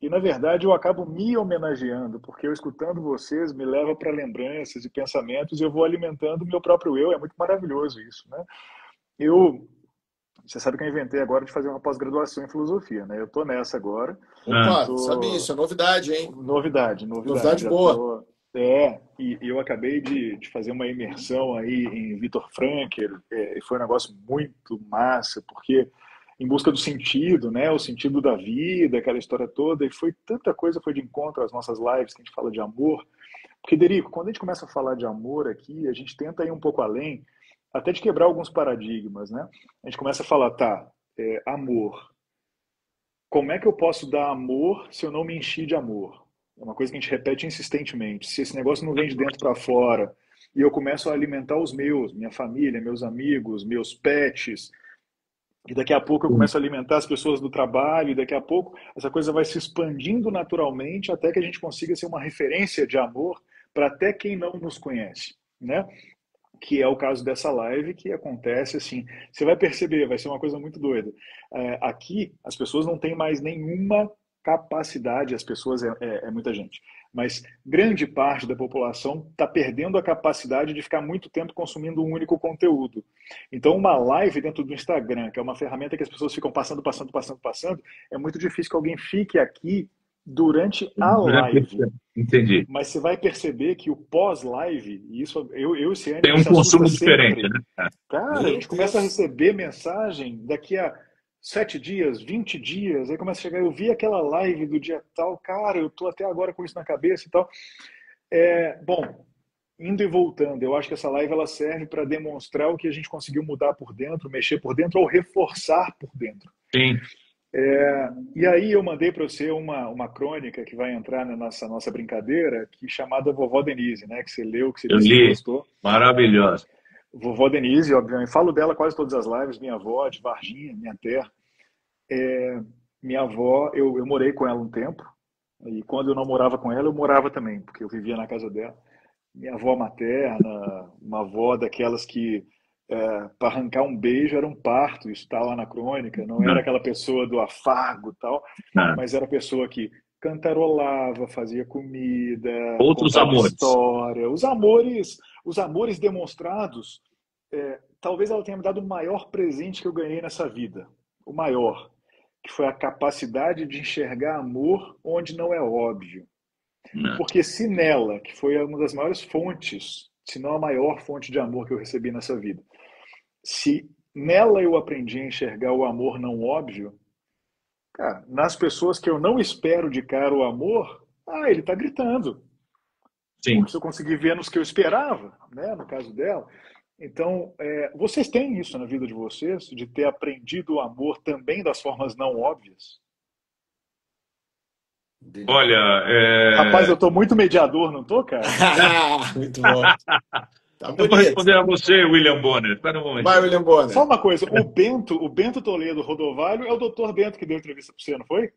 na verdade eu acabo me homenageando, porque eu escutando vocês me leva para lembranças e pensamentos e eu vou alimentando o meu próprio eu. É muito maravilhoso isso, né? Eu Você sabe que eu inventei agora de fazer uma pós-graduação em filosofia, né? Eu tô nessa agora. Opa, sabe Tô... isso, é novidade, hein? Novidade. Novidade Já boa. tô... e eu acabei de fazer uma imersão aí em Viktor Frankl, e foi um negócio muito massa, porque em busca do sentido, né? O sentido da vida, aquela história toda, e foi tanta coisa, foi de encontro às nossas lives que a gente fala de amor. Porque, Derico, quando a gente começa a falar de amor aqui, a gente tenta ir um pouco além, até de quebrar alguns paradigmas, né? A gente começa a falar, tá, amor. Como é que eu posso dar amor se eu não me enchi de amor? É uma coisa que a gente repete insistentemente. Se esse negócio não vem de dentro para fora e eu começo a alimentar os meus, minha família, meus amigos, meus pets, e daqui a pouco eu começo a alimentar as pessoas do trabalho, e daqui a pouco essa coisa vai se expandindo naturalmente até que a gente consiga ser uma referência de amor para até quem não nos conhece, né? Que é o caso dessa live que acontece assim. Você vai perceber, vai ser uma coisa muito doida. Aqui, as pessoas não têm mais nenhuma capacidade, as pessoas é muita gente, mas grande parte da população está perdendo a capacidade de ficar muito tempo consumindo um único conteúdo. Então, uma live dentro do Instagram, que é uma ferramenta que as pessoas ficam passando, é muito difícil que alguém fique aqui durante a live. Entendi. Mas você vai perceber que o pós-live, e isso eu esse ano Tem um se assusta consumo sempre. diferente, né? Cara, a gente começa a receber mensagem daqui a 7 dias, 20 dias, aí começa a chegar, eu vi aquela live do dia tal, cara, eu tô até agora com isso na cabeça e tal. Bom, indo e voltando, eu acho que essa live ela serve para demonstrar o que a gente conseguiu mudar por dentro, mexer por dentro ou reforçar por dentro. Sim. E aí eu mandei para você uma crônica que vai entrar na nossa brincadeira, que chamada Vovó Denise, né? Que você leu, que você Eu disse que li. gostou. Maravilhosa. Vovó Denise, obviamente, falo dela quase todas as lives, minha avó de Varginha, minha terra. Minha avó, eu morei com ela um tempo, e quando eu não morava com ela, eu morava também, porque eu vivia na casa dela. Minha avó materna, uma avó daquelas que para arrancar um beijo era um parto, isso está lá na crônica, não era aquela pessoa do afago e tal, mas era a pessoa que cantarolava, fazia comida, Outros contava amores. história, os amores demonstrados, talvez ela tenha me dado o maior presente que eu ganhei nessa vida, o maior, que foi a capacidade de enxergar amor onde não é óbvio. Porque se nela, que foi uma das maiores fontes, se não a maior fonte de amor que eu recebi nessa vida, se nela eu aprendi a enxergar o amor não óbvio, cara, nas pessoas que eu não espero de cara o amor, ele tá gritando. Sim. Porque se eu conseguir ver nos que eu esperava, né, no caso dela. Então, vocês têm isso na vida de vocês, de ter aprendido o amor também das formas não óbvias? Olha, Rapaz, eu tô muito mediador, não tô, cara? Muito bom. Tá eu vou bonito. responder a você, William Bonner. Espera um momento. Vai, William Bonner. Só uma coisa, o Bento Toledo Rodovalho é o doutor Bento que deu entrevista para você, não foi?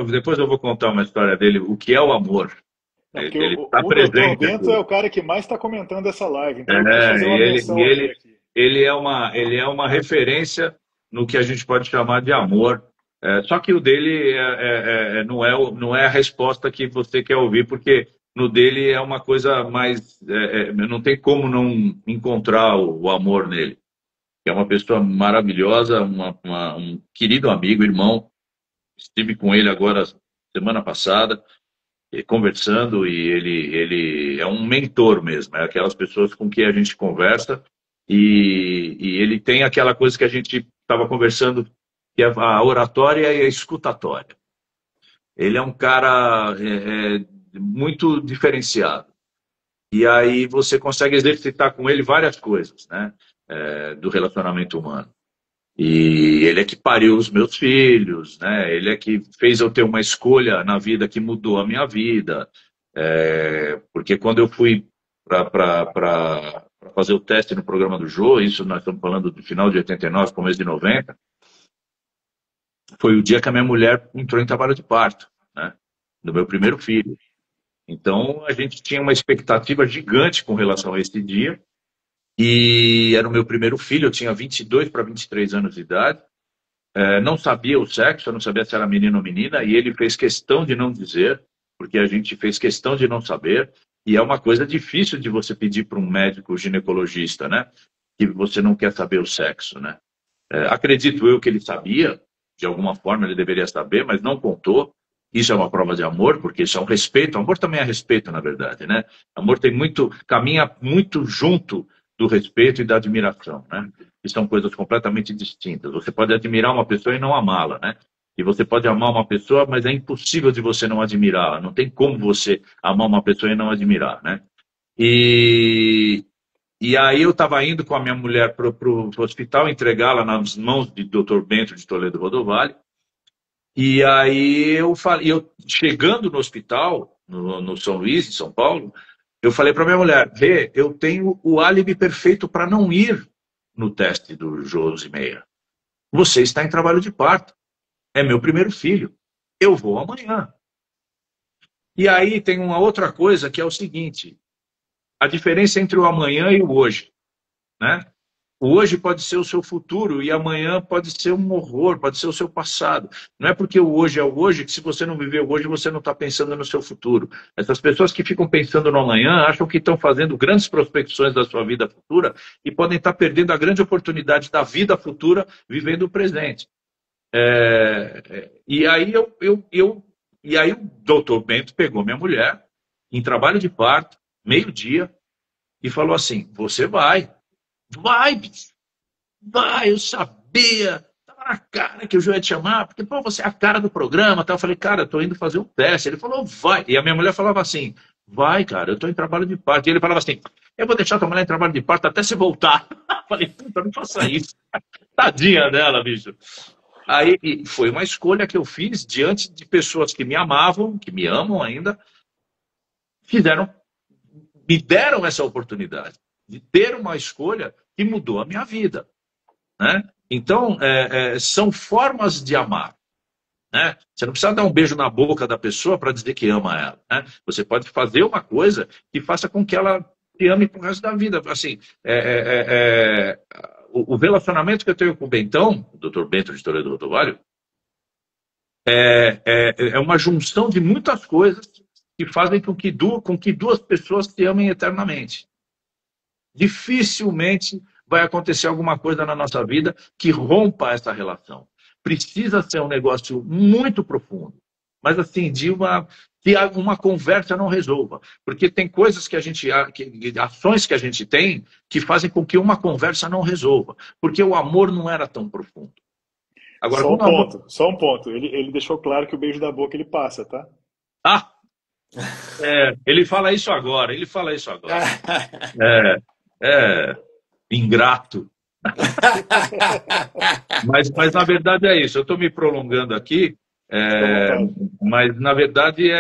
Depois eu vou contar uma história dele, o que é o amor. Não, porque Ele o está doutor presente. Bento é o cara que mais está comentando essa live, então eu quis fazer uma menção aqui. Ele é uma referência no que a gente pode chamar de amor. Só que o dele não é a resposta que você quer ouvir, porque no dele é uma coisa mais... não tem como não encontrar o amor nele. É uma pessoa maravilhosa, um querido amigo, irmão. Estive com ele agora, semana passada, conversando, e ele é um mentor mesmo. É aquelas pessoas com que a gente conversa, e ele tem aquela coisa que a gente estava conversando, que é a oratória e a escutatória. Ele é um cara muito diferenciado. E aí você consegue exercitar com ele várias coisas, né? Do relacionamento humano. E ele é que pariu os meus filhos, né? Ele é que fez eu ter uma escolha na vida que mudou a minha vida. Porque quando eu fui para fazer o teste no programa do Jô, isso nós estamos falando do final de 89, começo de 90, foi o dia que a minha mulher entrou em trabalho de parto, né? Do meu primeiro filho. Então a gente tinha uma expectativa gigante com relação a esse dia. E era o meu primeiro filho, eu tinha 22 para 23 anos de idade. Não sabia o sexo, eu não sabia se era menino ou menina, e ele fez questão de não dizer, porque a gente fez questão de não saber, e é uma coisa difícil de você pedir para um médico ginecologista, né? Que você não quer saber o sexo, né? Acredito eu que ele sabia, de alguma forma ele deveria saber, mas não contou. Isso é uma prova de amor, porque isso é um respeito. Amor também é respeito, na verdade, né? Amor caminha muito junto do respeito e da admiração, né? Que são coisas completamente distintas. Você pode admirar uma pessoa e não amá-la, né? E você pode amar uma pessoa, mas é impossível de você não admirá-la. Não tem como você amar uma pessoa e não admirar, né? E aí eu estava indo com a minha mulher para o hospital, entregá-la nas mãos de Dr. Bento de Toledo Rodovalho. E aí chegando no hospital, no São Luís, em São Paulo, eu falei para minha mulher: Rê, eu tenho o álibi perfeito para não ir no teste do Josi Meia. Você está em trabalho de parto. É meu primeiro filho. Eu vou amanhã. E aí tem uma outra coisa que é o seguinte: a diferença entre o amanhã e o hoje, né? O hoje pode ser o seu futuro e amanhã pode ser um horror, pode ser o seu passado. Não é porque o hoje é o hoje que, se você não viver o hoje, você não está pensando no seu futuro. Essas pessoas que ficam pensando no amanhã acham que estão fazendo grandes prospecções da sua vida futura e podem estar perdendo a grande oportunidade da vida futura vivendo o presente. E aí o doutor Bento pegou minha mulher em trabalho de parto, meio-dia, e falou assim: você vai. Vai, eu sabia. Tava na cara que o João ia te chamar, porque, pô, você é a cara do programa. Eu falei: cara, eu tô indo fazer um teste. Ele falou: vai. E a minha mulher falava assim: vai, cara, eu tô em trabalho de parto. E ele falava assim: eu vou deixar tua mulher em trabalho de parto até você voltar. Eu falei: puta, não faça isso. Tadinha dela, bicho. Aí foi uma escolha que eu fiz diante de pessoas que me amavam, que me amam ainda, me deram essa oportunidade de ter uma escolha que mudou a minha vida, né? Então, são formas de amar, né? Você não precisa dar um beijo na boca da pessoa para dizer que ama ela, né? Você pode fazer uma coisa que faça com que ela te ame pro resto da vida. Assim, o relacionamento que eu tenho com o Bentão, o Dr. Bento de Toledo Rodovalho, é uma junção de muitas coisas que fazem com que duas pessoas se amem eternamente. Dificilmente vai acontecer alguma coisa na nossa vida que rompa essa relação. Precisa ser um negócio muito profundo, mas assim, que uma conversa não resolva. Porque tem coisas ações que a gente tem que fazem com que uma conversa não resolva. Porque o amor não era tão profundo. Agora, só um ponto. Ele deixou claro que o beijo da boca ele passa, tá? Ele fala isso agora. Ingrato. mas na verdade é isso. Eu estou me prolongando aqui, mas na verdade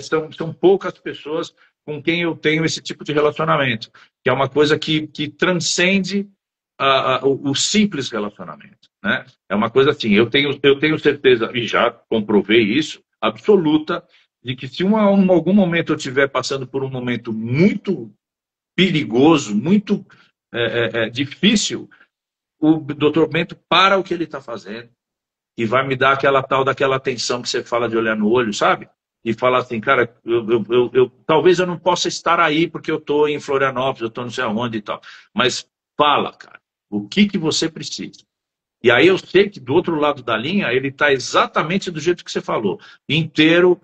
são poucas pessoas com quem eu tenho esse tipo de relacionamento, que é uma coisa que transcende o simples relacionamento, né? É uma coisa assim, eu tenho certeza, e já comprovei isso, absoluta, de que se em algum momento eu estiver passando por um momento muito perigoso, muito difícil, o Dr. Bento para o que ele está fazendo e vai me dar aquela tal daquela atenção que você fala de olhar no olho, sabe? e falar assim, cara, talvez eu não possa estar aí porque eu estou em Florianópolis, eu estou não sei aonde e tal. Mas fala, cara, o que que você precisa? E aí eu sei que do outro lado da linha ele está exatamente do jeito que você falou, inteiro,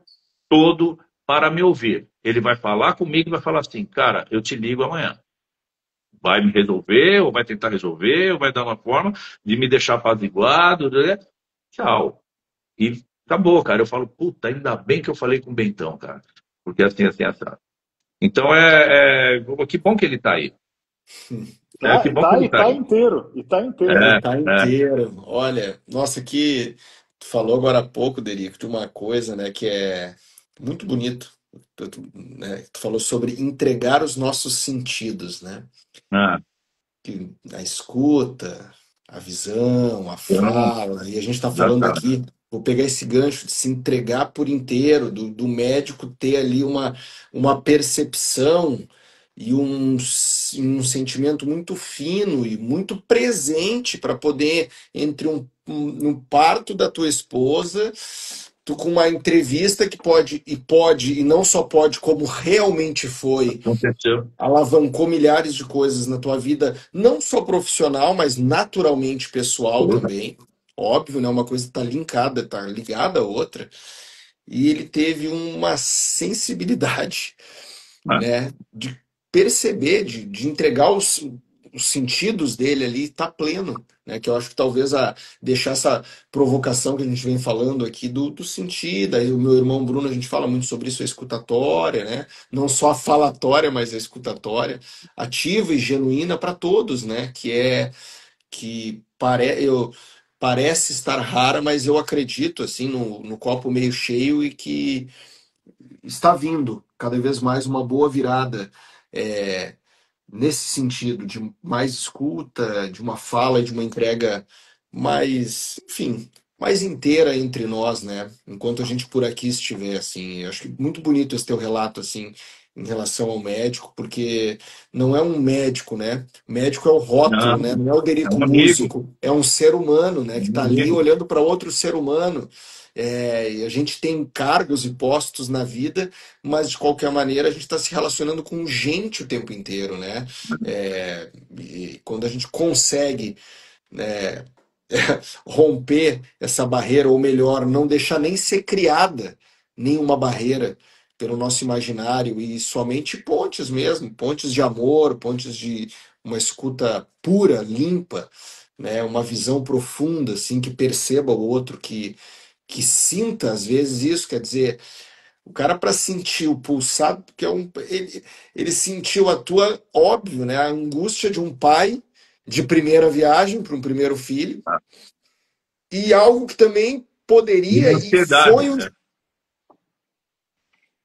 todo para me ouvir. Ele vai falar comigo e vai falar assim, cara, eu te ligo amanhã. Vai me resolver, ou vai tentar resolver, ou vai dar uma forma de me deixar apaziguado, né? Tchau. E acabou, cara. Eu falo, puta, ainda bem que eu falei com o Bentão, cara. Porque assim, assim, assim. Então que bom que ele tá aí. Tá, Que bom que ele e tá tá aí. inteiro, e tá inteiro. E É, tá é. inteiro. Olha, nossa, que tu falou agora há pouco, Derico, de uma coisa, né, que é muito bonito. Né, tu falou sobre entregar os nossos sentidos, né? Ah, A escuta, a visão, a então, fala, e a gente está falando exatamente. aqui, vou pegar esse gancho de se entregar por inteiro, do médico ter ali uma percepção e um sentimento muito fino e muito presente para poder, entre no parto da tua esposa, tu com uma entrevista que pode, e não só pode, como realmente foi Aconteceu. alavancou milhares de coisas na tua vida, não só profissional, mas naturalmente pessoal também. Óbvio, né? Uma coisa está linkada, tá ligada à outra. E ele teve uma sensibilidade, Ah, né? De perceber, de entregar os sentidos dele ali, tá pleno, né? Que eu acho que talvez deixar essa provocação que a gente vem falando aqui do sentido. Aí o meu irmão Bruno, a gente fala muito sobre isso, a escutatória, né? Não só a falatória, mas a escutatória, ativa e genuína para todos, né? Parece estar rara, mas eu acredito assim no copo meio cheio e que está vindo cada vez mais uma boa virada, é, nesse sentido de mais escuta, de uma fala e de uma entrega mais, enfim, mais inteira entre nós, né? Enquanto a gente por aqui estiver, assim. Eu acho que muito bonito esse teu relato, assim, em relação ao médico, porque não é um médico, né? Médico é o rótulo, né? não, Não é o é Derico um amigo. músico, é um ser humano, É né? Que um está ali amigo. olhando para outro ser humano. E a gente tem cargos e postos na vida, mas de qualquer maneira a gente está se relacionando com gente o tempo inteiro, né? E quando a gente consegue, né, romper essa barreira, ou melhor, não deixar nem ser criada nenhuma barreira pelo nosso imaginário e somente pontes mesmo, pontes de amor, pontes de uma escuta pura, limpa, né, uma visão profunda, assim, que perceba o outro, que sinta às vezes isso, quer dizer, o cara para sentir o pulsar, porque ele sentiu a tua, óbvio, né, a angústia de um pai de primeira viagem para um primeiro filho, Ah, e algo que também e poderia e ansiedade, foi um. né?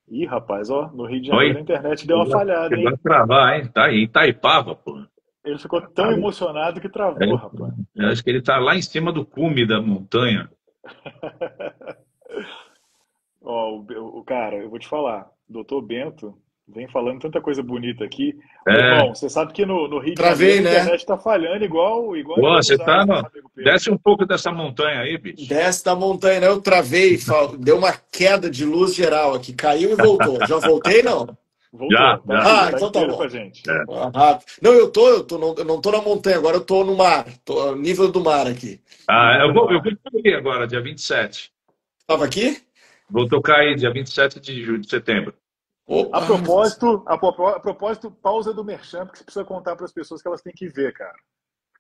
Ih, rapaz, ó, no Rio de Janeiro Oi? a internet deu uma falhada, Chegou a hein? travar, hein? Tá aí, em Itaipava, pô. Ele ficou Ah, tão emocionado que travou, é, rapaz. eu acho que ele tá lá em cima do cume da montanha. Ó, cara, eu vou te falar, doutor Bento vem falando tanta coisa bonita aqui. Ô, É, irmão, você sabe que no Rio de Janeiro Travei, a né? internet tá falhando igual em pô, você Buenos tá Aires, no... nosso amigo Pedro. Desce um pouco dessa montanha aí, bicho. Desce da montanha, né? Eu travei, deu uma queda de luz geral aqui, caiu e voltou. Já voltei, não? Já, Voltou, tá já. aqui, Ah, tá então tá inteiro com a bom. gente. É. Não, eu não tô na montanha, agora eu tô no mar, tô ao nível do mar aqui. Ah, Nível do eu vou mar. ir agora, dia 27. Tava aqui? Vou tocar aí, dia 27 de setembro. A Opa, propósito, a propósito, pausa do Merchan, porque você precisa contar para as pessoas que elas têm que ver, cara.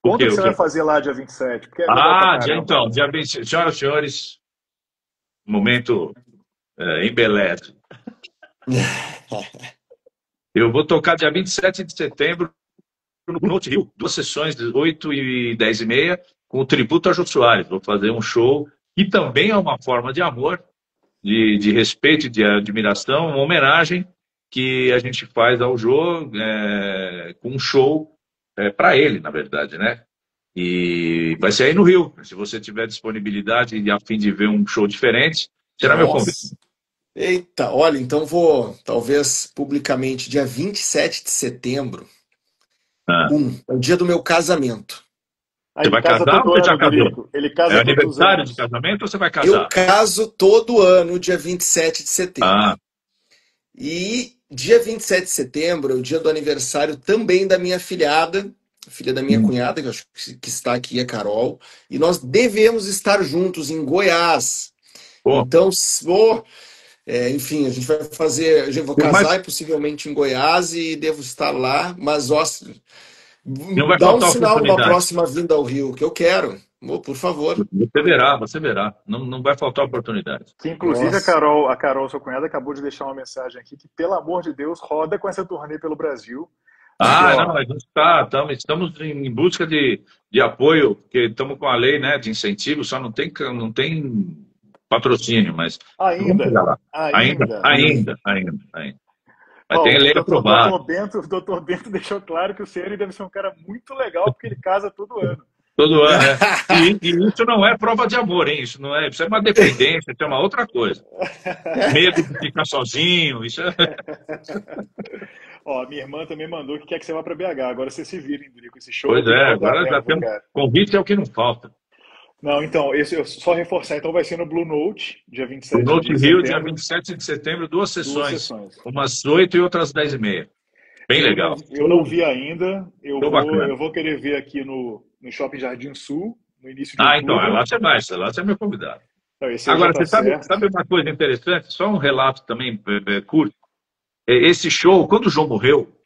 O Conta quê, o que o você vai quê? fazer lá dia 27, porque é legal pra Ah, caramba. dia 27. Senhoras e senhores, momento em Beleza. Eu vou tocar dia 27 de setembro no Note Rio, duas sessões, 8 e 10 e meia, com o tributo a Jô Soares. Vou fazer um show que também é uma forma de amor, de respeito e de admiração, uma homenagem que a gente faz ao Jô, com um show para ele, na verdade, né? E vai ser aí no Rio. Se você tiver disponibilidade e a fim de ver um show diferente, será meu convite. nossa. Eita, olha, então vou, talvez publicamente, dia 27 de setembro, Ah, é o dia do meu casamento. Aí Você ele vai casa casar ou todo você já ano, casou? Dorico. Ele É casa todos os aniversário de anos. casamento ou você vai Eu casar? caso todo ano, dia 27 de setembro. Ah, E dia 27 de setembro é o dia do aniversário também da minha filhada, filha da minha hum, cunhada, que eu acho que está aqui, a Carol. E nós devemos estar juntos em Goiás. pô, Então, enfim, a gente vai fazer. Eu vou por mais, casar e possivelmente em Goiás e devo estar lá. Mas, ó, não vai dá um faltar sinal numa oportunidade. próxima vinda ao Rio, que eu quero. Ô, por favor. Você verá, você verá. Não, não vai faltar oportunidade. Que inclusive Nossa. A Carol, sua cunhada, acabou de deixar uma mensagem aqui que, pelo amor de Deus, roda com essa turnê pelo Brasil. Porque, Ah, não, ó, a gente estamos em busca de apoio, porque estamos com a lei, né, de incentivo, só não tem patrocínio, mas vamos ainda, chegar lá. Ainda, ainda. ainda, ainda, ainda. Mas Ó, tem lei aprovada. O doutor Bento deixou claro que o Ceni deve ser um cara muito legal porque ele casa todo ano. Todo ano, né? E isso não é prova de amor, hein? Isso é uma dependência, isso é uma outra coisa. Medo de ficar sozinho, isso é... Ó, minha irmã também mandou que quer que você vá para BH. Agora você se vira, Endrico. Esse show Pois tem que é, rodar agora já mesmo, viu, temos... cara? Convite é o que não falta. Não, então, esse eu só reforçar. Então vai ser no Blue Note, dia vinte e O sete Note de Rio, dia setembro, 27 de setembro, duas duas sessões. sessões. Umas 8 e outras 10h30. Bem legal. Eu não vi ainda. Show bacana. Eu vou querer ver aqui no Shopping Jardim Sul, no início de Ah, então, outubro. lá você vai, lá você é meu convidado. Então, esse aí já Agora, tá você sabe, certo. sabe uma coisa interessante? Só um relato também curto. Esse show, quando o João morreu,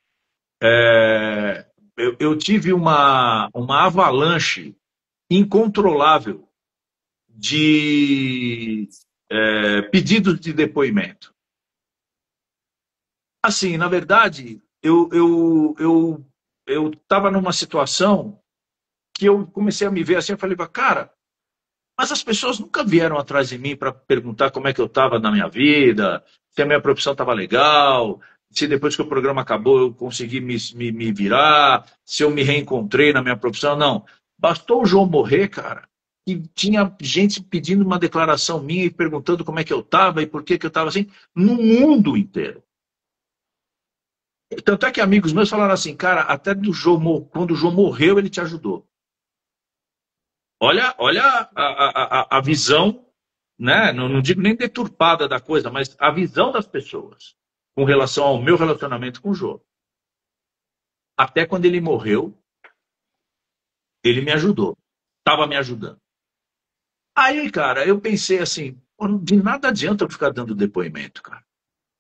eu tive uma avalanche incontrolável de pedidos de depoimento. Assim, na verdade, eu estava numa situação que eu comecei a me ver assim, eu falei, cara, mas as pessoas nunca vieram atrás de mim para perguntar como é que eu estava na minha vida, se a minha profissão estava legal, se depois que o programa acabou eu consegui me virar, se eu me reencontrei na minha profissão. Não. Bastou o João morrer, cara, e tinha gente pedindo uma declaração minha e perguntando como é que eu estava e por que eu estava assim, no mundo inteiro. Tanto é que amigos meus falaram assim, cara, até quando o João morreu, ele te ajudou. Olha a visão, né? Não digo nem deturpada da coisa, mas a visão das pessoas com relação ao meu relacionamento com o João. Até quando ele morreu, ele me ajudou. Estava me ajudando. Aí, cara, eu pensei assim, de nada adianta eu ficar dando depoimento, cara.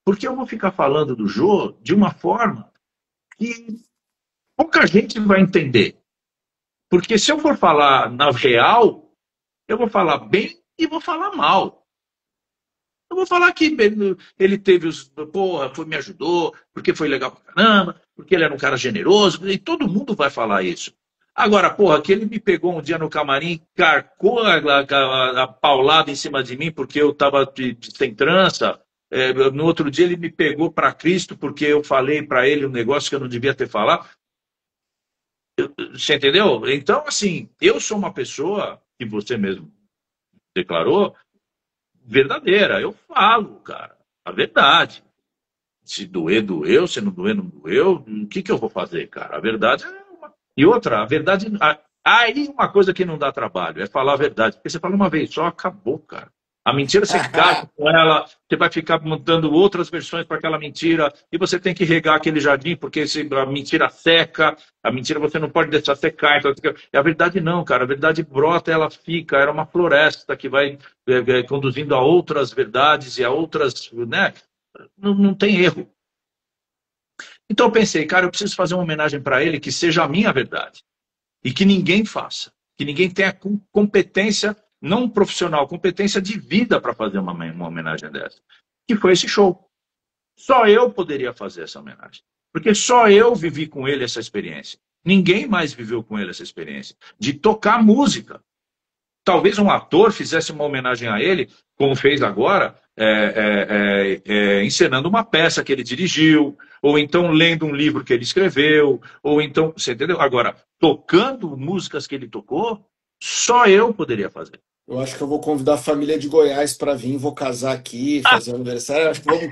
Porque eu vou ficar falando do Jô de uma forma que pouca gente vai entender. Porque se eu for falar na real, eu vou falar bem e vou falar mal. Eu vou falar que ele teve os. Porra, me ajudou, porque foi legal pra caramba, porque ele era um cara generoso, e todo mundo vai falar isso. Agora, porra, que ele me pegou um dia no camarim, carcou a paulada em cima de mim porque eu estava sem trança. No outro dia ele me pegou para Cristo porque eu falei para ele um negócio que eu não devia ter falado. Você entendeu? Então, assim, eu sou uma pessoa, que você mesmo declarou, verdadeira. Eu falo, cara, a verdade. Se doer, doeu. Se não doer, não doeu. O que eu vou fazer, cara? A verdade é uma... E outra, a verdade... Aí uma coisa que não dá trabalho é falar a verdade. Porque você fala uma vez só, acabou, cara. A mentira você casa com ela, você vai ficar montando outras versões para aquela mentira, e você tem que regar aquele jardim, porque se a mentira seca, a mentira você não pode deixar secar. Então, a verdade não, cara, a verdade brota, ela fica, era uma floresta que vai conduzindo a outras verdades e a outras, né? Não tem erro. Então eu pensei, cara, eu preciso fazer uma homenagem para ele que seja a minha verdade, e que ninguém faça, que ninguém tenha competência não profissional, competência de vida para fazer uma homenagem dessa. Que foi esse show. Só eu poderia fazer essa homenagem. Porque só eu vivi com ele essa experiência. Ninguém mais viveu com ele essa experiência. De tocar música. Talvez um ator fizesse uma homenagem a ele, como fez agora, encenando uma peça que ele dirigiu, ou então lendo um livro que ele escreveu, ou então, você entendeu? Agora, tocando músicas que ele tocou, só eu poderia fazer. Eu acho que eu vou convidar a família de Goiás para vir, vou casar aqui, fazer aniversário. Acho que vamos.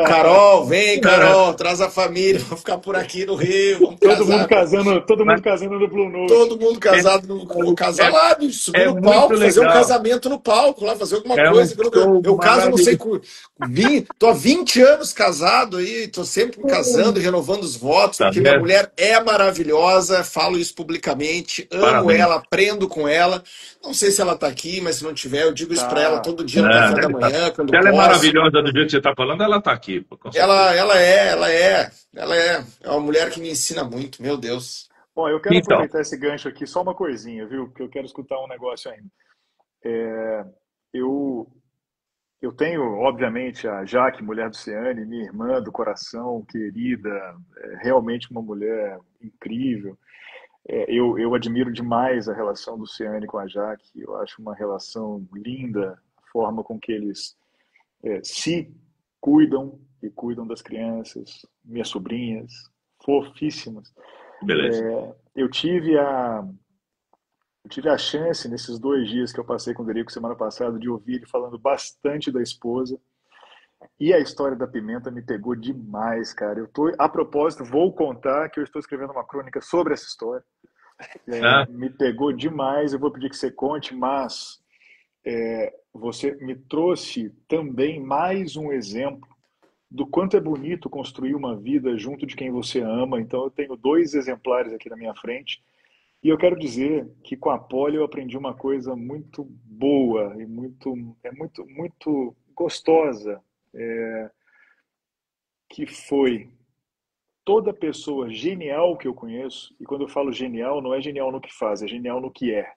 Carol, vem, Carol, traz a família, vamos ficar por aqui no Rio, vamos casar. Todo Mas mundo casando no Blue Note. Todo mundo é, casado, vou casar é, lá, bicho, subir é no muito palco, fazer um legal. casamento no palco, lá, fazer alguma É um coisa. show Eu caso, não sei, maravilhoso. tô há 20 anos casado aí, tô sempre casando e renovando os votos, Tá porque minha vendo? mulher é maravilhosa, falo isso publicamente, amo Parabéns. ela, aprendo com ela. Não sei se ela tá aqui, mas se não tiver, eu digo isso pra ela Tá. todo dia no café da Deve estar. manhã, Se quando ela é posso. maravilhosa do jeito que você está falando, ela está aqui, pô, com certeza. É uma mulher que me ensina muito, meu Deus. Bom, eu quero Então, aproveitar esse gancho aqui, só uma coisinha, viu? Porque eu quero escutar um negócio ainda. Eu, eu tenho, obviamente, a Jaque, mulher do Ciane, minha irmã do coração, querida, realmente uma mulher incrível. Eu admiro demais a relação do Ciane com a Jaque, eu acho uma relação linda, a forma com que eles se cuidam e cuidam das crianças, minhas sobrinhas, fofíssimas. beleza. Eu tive a chance, nesses 2 dias que eu passei com o Derico semana passada, de ouvir ele falando bastante da esposa. E a história da pimenta me pegou demais, cara. A propósito, vou contar que eu estou escrevendo uma crônica sobre essa história. Ah, Me pegou demais, eu vou pedir que você conte, mas você me trouxe também mais um exemplo do quanto é bonito construir uma vida junto de quem você ama. Então eu tenho 2 exemplares aqui na minha frente. E eu quero dizer que com a Poli eu aprendi uma coisa muito boa e muito gostosa, que foi toda pessoa genial que eu conheço, e quando eu falo genial, não é genial no que faz, é genial no que é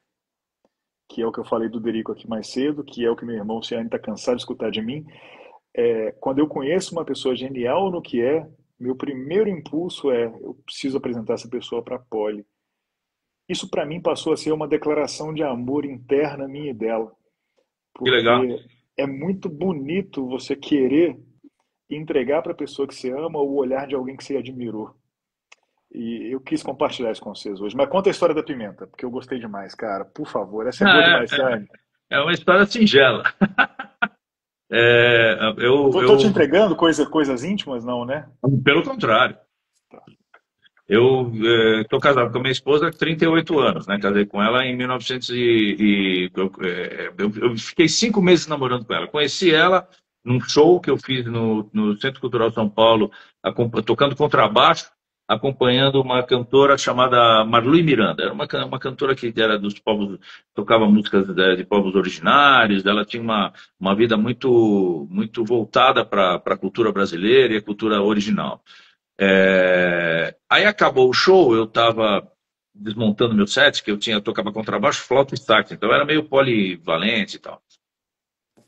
o que eu falei do Derico aqui mais cedo, que é o que meu irmão Ciane está cansado de escutar de mim. Quando eu conheço uma pessoa genial no que meu primeiro impulso eu preciso apresentar essa pessoa para a Poli. Isso para mim passou a ser uma declaração de amor interna minha e dela, que legal. porque é muito bonito você querer entregar para a pessoa que você ama o olhar de alguém que você admirou. E eu quis compartilhar isso com vocês hoje. Mas conta a história da pimenta, porque eu gostei demais, cara. Por favor, essa é boa Ah, demais, Ciane. é uma história singela. É, Tô te entregando coisas íntimas, não, né? pelo contrário, eu estou casado com a minha esposa há 38 anos, né? Casei com ela em 1900 eu fiquei 5 meses namorando com ela. Conheci ela num show que eu fiz no Centro Cultural São Paulo, tocando contrabaixo, acompanhando uma cantora chamada Marlui Miranda. Era uma cantora que era dos povos, tocava músicas de povos originários. Ela tinha uma vida muito voltada para a cultura brasileira e a cultura original. Aí acabou o show, eu estava desmontando meu set, que eu tocava contrabaixo, flauta e sax, então era meio polivalente e tal.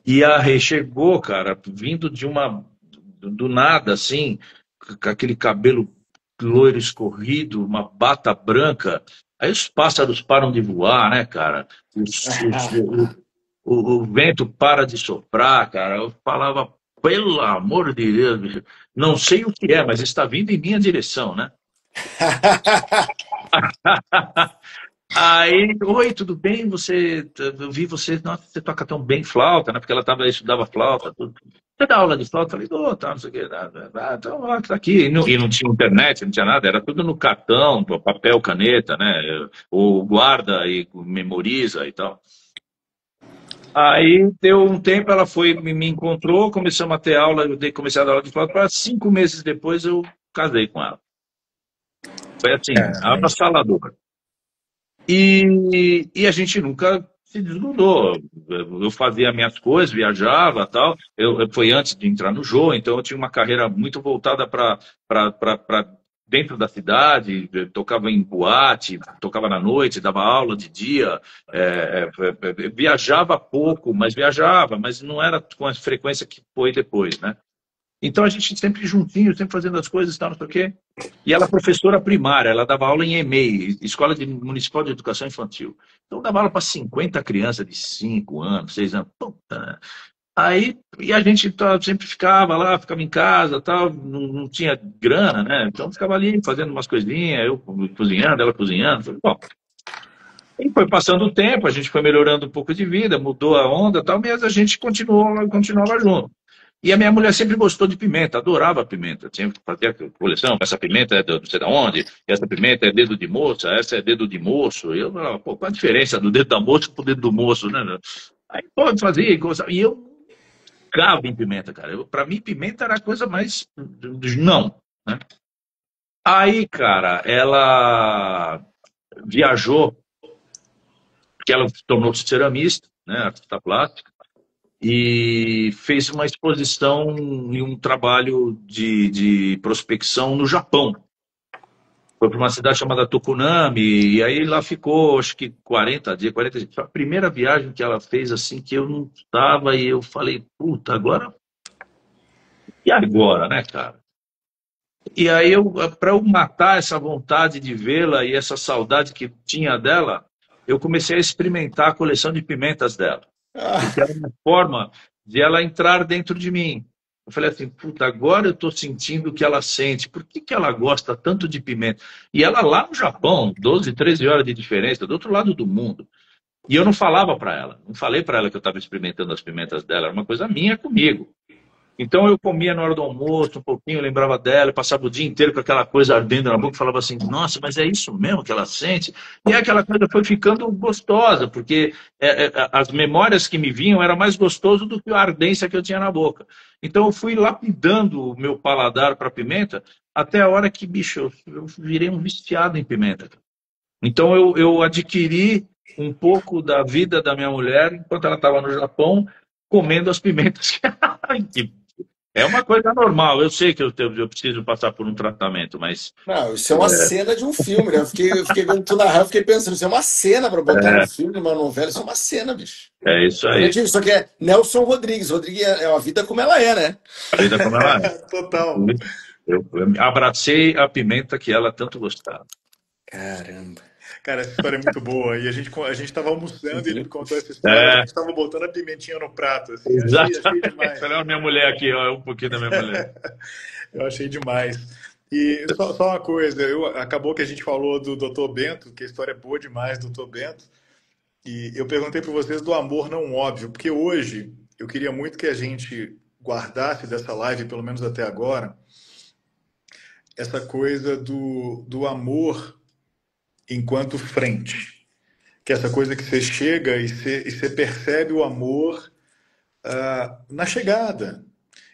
E a Rei chegou, cara, vindo do nada, assim, com aquele cabelo loiro escorrido, uma bata branca. Aí os pássaros param de voar, né, cara? O vento para de soprar, cara. Eu falava, pelo amor de Deus, bicho, não sei o que é, mas está vindo em minha direção, né? Aí, oi, tudo bem? Eu vi você, nossa, você toca tão bem flauta, né? Porque ela estudava flauta, tudo. Você dá aula de flauta? Eu falei, dou, tá, não sei o quê. Então, ó, tá aqui. E não tinha internet, não tinha nada, era tudo no cartão, papel, caneta, né? Ou guarda e memoriza e tal. Aí deu um tempo, ela me encontrou, começamos a ter aula, comecei a dar aula de flauta, para 5 meses depois eu casei com ela. Foi assim, avassalador. E a gente nunca se desgrudou. Eu fazia minhas coisas, viajava tal. Foi antes de entrar no jogo, então eu tinha uma carreira muito voltada para dentro da cidade, tocava em boate, tocava na noite, dava aula de dia, viajava pouco, mas não era com a frequência que foi depois, né? Então a gente sempre juntinho, sempre fazendo as coisas, tal, não sei o quê. E ela é professora primária, ela dava aula em EMEI, Escola Municipal de Educação Infantil. Então dava aula para 50 crianças de 5 anos, 6 anos. Puta, né? Aí, e a gente sempre ficava lá, ficava em casa, tal, não tinha grana, né? Então ficava ali fazendo umas coisinhas, eu cozinhando, ela cozinhando. Bom, E foi passando o tempo, a gente foi melhorando um pouco de vida, mudou a onda e tal, mas a gente continuava junto. E a minha mulher sempre gostou de pimenta, adorava pimenta. Sempre fazia coleção, essa pimenta é do não sei de onde, essa pimenta é dedo de moça, essa é dedo de moço. E eu falava, pô, qual a diferença do dedo da moça pro dedo do moço, né? Aí pode fazer, e eu cagava em pimenta, cara. Pra mim, pimenta era a coisa mais. Não, né? Aí, cara, ela viajou, porque ela tornou-se ceramista, né, artista plástica, e fez uma exposição e um trabalho de prospecção no Japão. Foi para uma cidade chamada Tokunami, e aí lá ficou, acho que 40 dias, 40 dias. Foi a primeira viagem que ela fez, assim, que eu não estava, e eu falei, puta, agora, e agora, né, cara? E aí, para eu matar essa vontade de vê-la e essa saudade que tinha dela, eu comecei a experimentar a coleção de pimentas dela. Porque era uma forma de ela entrar dentro de mim. Eu falei assim, puta, agora eu estou sentindo o que ela sente. Por que que ela gosta tanto de pimenta? E ela lá no Japão, 12, 13 horas de diferença, do outro lado do mundo. E eu não falava para ela, não falei para ela que eu estava experimentando as pimentas dela, era uma coisa minha comigo. Então eu comia na hora do almoço um pouquinho, lembrava dela, eu passava o dia inteiro com aquela coisa ardendo na boca, falava assim, nossa, mas é isso mesmo que ela sente? E aquela coisa foi ficando gostosa, porque as memórias que me vinham era mais gostoso do que a ardência que eu tinha na boca. Então eu fui lapidando o meu paladar para pimenta até a hora que, bicho, eu virei um viciado em pimenta. Então eu adquiri um pouco da vida da minha mulher enquanto ela estava no Japão, comendo as pimentas que é uma coisa normal. Eu sei que eu preciso passar por um tratamento, mas Não, isso é uma cena de um filme, né? Eu fiquei vendo tu narrar, eu fiquei pensando, isso é uma cena pra botar num filme, numa novela, isso é uma cena, bicho. é isso aí. Realmente, isso aqui é Nelson Rodrigues. Rodrigues é a vida como ela é, né? A vida como ela é. Total. Eu abracei a pimenta que ela tanto gostava. Caramba. Cara, essa história é muito boa. E a gente tava almoçando e ele me contou essa história. A É, gente tava botando a pimentinha no prato, assim. Achei exatamente. demais. Olha a minha mulher aqui, ó, um pouquinho da minha mulher. Eu achei demais. E só uma coisa, acabou que a gente falou do Dr. Bento, que a história é boa demais do Dr. Bento. E eu perguntei para vocês do amor não óbvio, porque hoje eu queria muito que a gente guardasse dessa live, pelo menos até agora, essa coisa do amor enquanto frente. Que é essa coisa que você chega e você percebe o amor na chegada.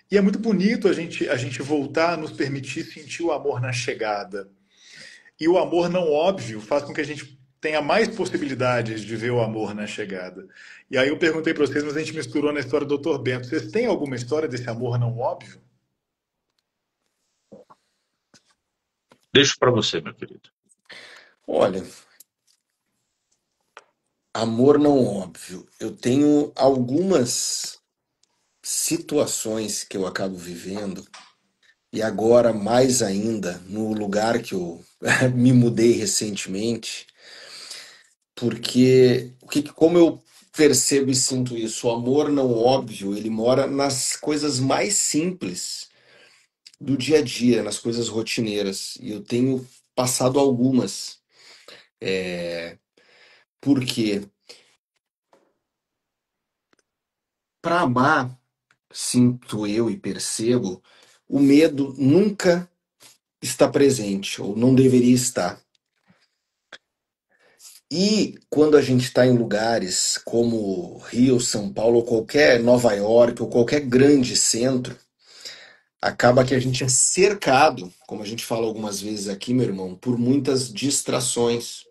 E é muito bonito a gente voltar a nos permitir sentir o amor na chegada. E o amor não óbvio faz com que a gente tenha mais possibilidades de ver o amor na chegada. E aí eu perguntei para vocês, mas a gente misturou na história do Dr. Bento. Vocês têm alguma história desse amor não óbvio? Deixo para você, meu querido. Olha, amor não óbvio. Eu tenho algumas situações que eu acabo vivendo, e agora mais ainda no lugar que eu me mudei recentemente, porque como eu percebo e sinto isso, o amor não óbvio, ele mora nas coisas mais simples do dia a dia, nas coisas rotineiras. E eu tenho passado algumas. Porque para amar, sinto eu e percebo, o medo nunca está presente, ou não deveria estar. E quando a gente está em lugares como Rio, São Paulo, ou qualquer Nova York, ou qualquer grande centro, acaba que a gente é cercado, como a gente fala algumas vezes aqui, meu irmão, por muitas distrações.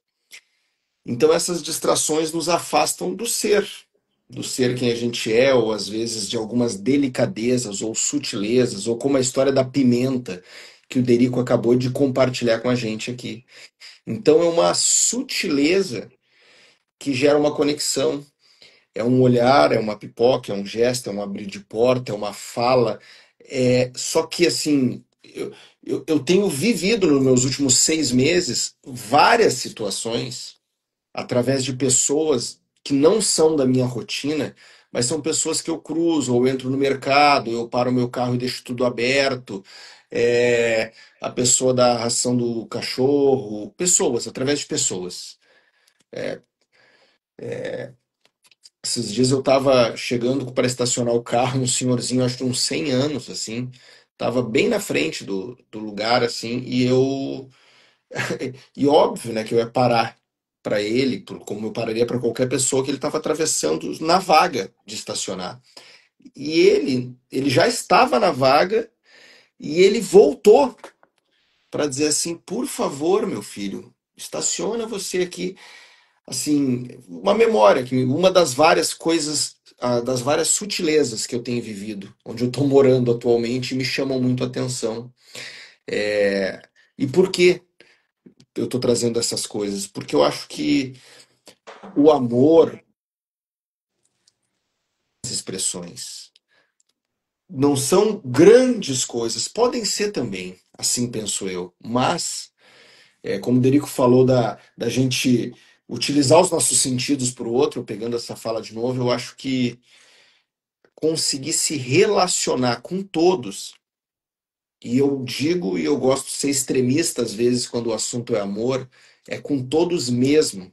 Então essas distrações nos afastam do ser quem a gente é, ou às vezes de algumas delicadezas ou sutilezas, ou como a história da pimenta que o Derico acabou de compartilhar com a gente aqui. Então é uma sutileza que gera uma conexão. É um olhar, é uma pipoca, é um gesto, é um abrir de porta, é uma fala. Só que assim, eu tenho vivido nos meus últimos 6 meses várias situações através de pessoas que não são da minha rotina, mas são pessoas que eu cruzo, ou entro no mercado, eu paro o meu carro e deixo tudo aberto, a pessoa da ração do cachorro, pessoas, através de pessoas. Esses dias eu tava chegando para estacionar o carro, um senhorzinho, acho que uns 100 anos, assim, tava bem na frente do lugar, assim, e eu. E óbvio, né, que eu ia parar para ele, como eu pararia para qualquer pessoa que ele estava atravessando na vaga de estacionar. E ele já estava na vaga e ele voltou para dizer assim: por favor, meu filho, estaciona você aqui. Assim, uma memória, que uma das várias coisas, das várias sutilezas que eu tenho vivido, onde eu estou morando atualmente, me chamam muito a atenção. É, e por que eu estou trazendo essas coisas? Porque eu acho que o amor, as expressões, não são grandes coisas, podem ser também, assim penso eu, mas, como o Derico falou da gente utilizar os nossos sentidos para o outro, pegando essa fala de novo, eu acho que conseguir se relacionar com todos, e eu digo e eu gosto de ser extremista às vezes quando o assunto é amor, é com todos mesmo,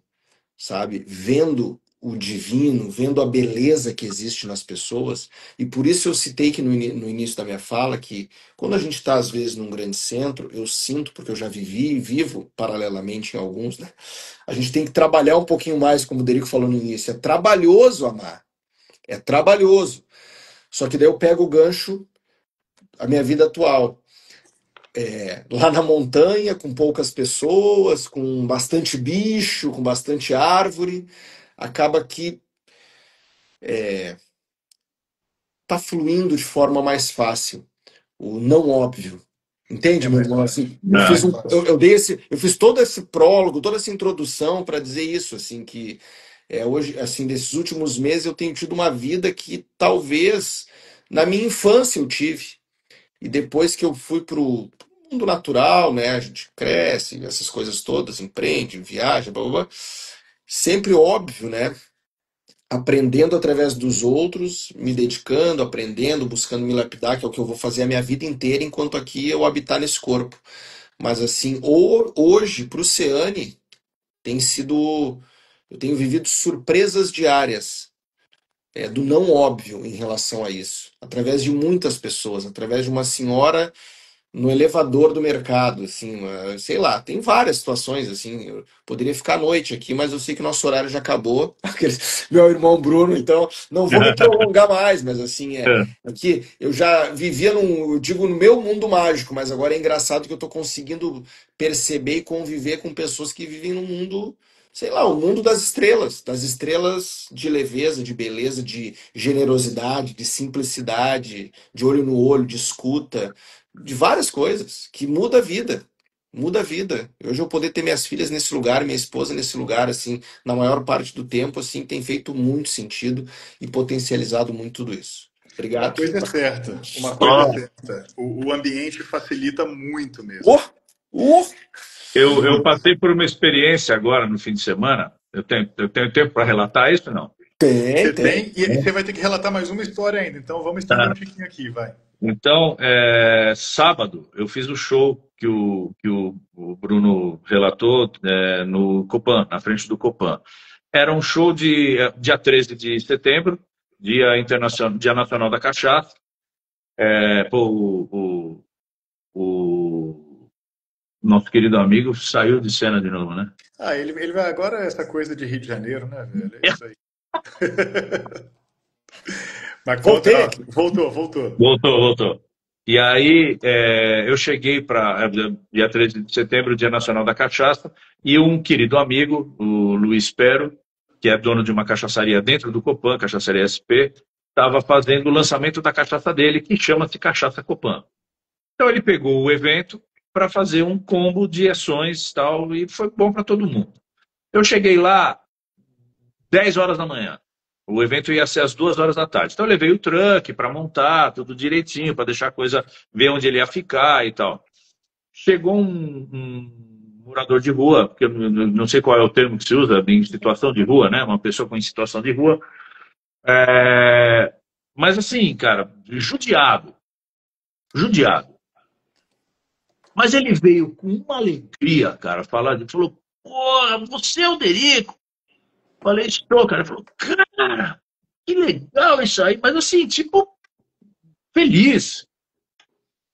sabe? Vendo o divino, vendo a beleza que existe nas pessoas. E por isso eu citei que no início da minha fala que quando a gente está às vezes num grande centro, eu sinto, porque eu já vivi e vivo paralelamente em alguns, né? A gente tem que trabalhar um pouquinho mais, como o Derico falou no início. É trabalhoso amar. É trabalhoso. Só que daí eu pego o gancho, a minha vida atual. Lá na montanha, com poucas pessoas, com bastante bicho, com bastante árvore, acaba que tá fluindo de forma mais fácil, o não óbvio. Entende, É meu mais irmão? fácil. Assim, É mais fácil. eu fiz todo esse prólogo, toda essa introdução para dizer isso, assim, que hoje, assim, desses últimos meses eu tenho tido uma vida que talvez na minha infância eu tive. E depois que eu fui pro mundo natural, né? A gente cresce, essas coisas todas, empreende, viaja, blá blá blá. Sempre óbvio, né? Aprendendo através dos outros, me dedicando, aprendendo, buscando me lapidar, que é o que eu vou fazer a minha vida inteira enquanto aqui eu habitar nesse corpo. Mas assim, hoje, pro Ceane, tem sido. Eu tenho vivido surpresas diárias. Do não óbvio em relação a isso, através de muitas pessoas, através de uma senhora no elevador do mercado, assim, sei lá, tem várias situações, assim, eu poderia ficar à noite aqui, mas eu sei que nosso horário já acabou, meu irmão Bruno, então não vou me prolongar mais, mas assim, aqui eu já vivia eu digo, no meu mundo mágico, mas agora é engraçado que eu tô conseguindo perceber e conviver com pessoas que vivem no mundo, sei lá, o mundo das estrelas de leveza, de beleza, de generosidade, de simplicidade, de olho no olho, de escuta, de várias coisas que muda a vida. Muda a vida. Hoje eu poder ter minhas filhas nesse lugar, minha esposa nesse lugar, assim, na maior parte do tempo, assim, tem feito muito sentido e potencializado muito tudo isso. Uma Obrigado. coisa é certa, uma coisa é Ó, certa. O ambiente facilita muito mesmo. Oh, oh, eu passei por uma experiência agora no fim de semana. Eu tenho tempo para relatar isso, não? Você tem. tem, e você vai ter que relatar mais uma história ainda, então vamos estender um Tá. tiquinho aqui, vai. Então, sábado, eu fiz o show que o Bruno relatou no Copan, na frente do Copan. Era um show de dia 13 de setembro, Dia Nacional da Cachaça. Pô, o nosso querido amigo saiu de cena de novo, né? Ah, ele vai agora essa coisa de Rio de Janeiro, né, velho? É isso aí. Mas conta, Voltei não, aqui. voltou. Voltou, voltou. E aí, eu cheguei para dia 13 de setembro, Dia Nacional da Cachaça, e um querido amigo, o Luiz Pero, que é dono de uma cachaçaria dentro do Copan, Cachaçaria SP, estava fazendo o lançamento da cachaça dele, que chama-se Cachaça Copan. Então ele pegou o evento para fazer um combo de ações e tal, e foi bom para todo mundo. Eu cheguei lá 10 horas da manhã. O evento ia ser às 2 horas da tarde. Então eu levei o truck para montar tudo direitinho, para deixar a coisa, ver onde ele ia ficar e tal. Chegou um morador de rua, porque eu não sei qual é o termo que se usa, em situação de rua, né? Uma pessoa com situação de rua. Mas assim, cara, judiado, judiado. Mas ele veio com uma alegria, cara, falou, porra, você é o Derico? Falei, estou, cara. Ele falou, cara, que legal isso aí. Mas assim, tipo, feliz.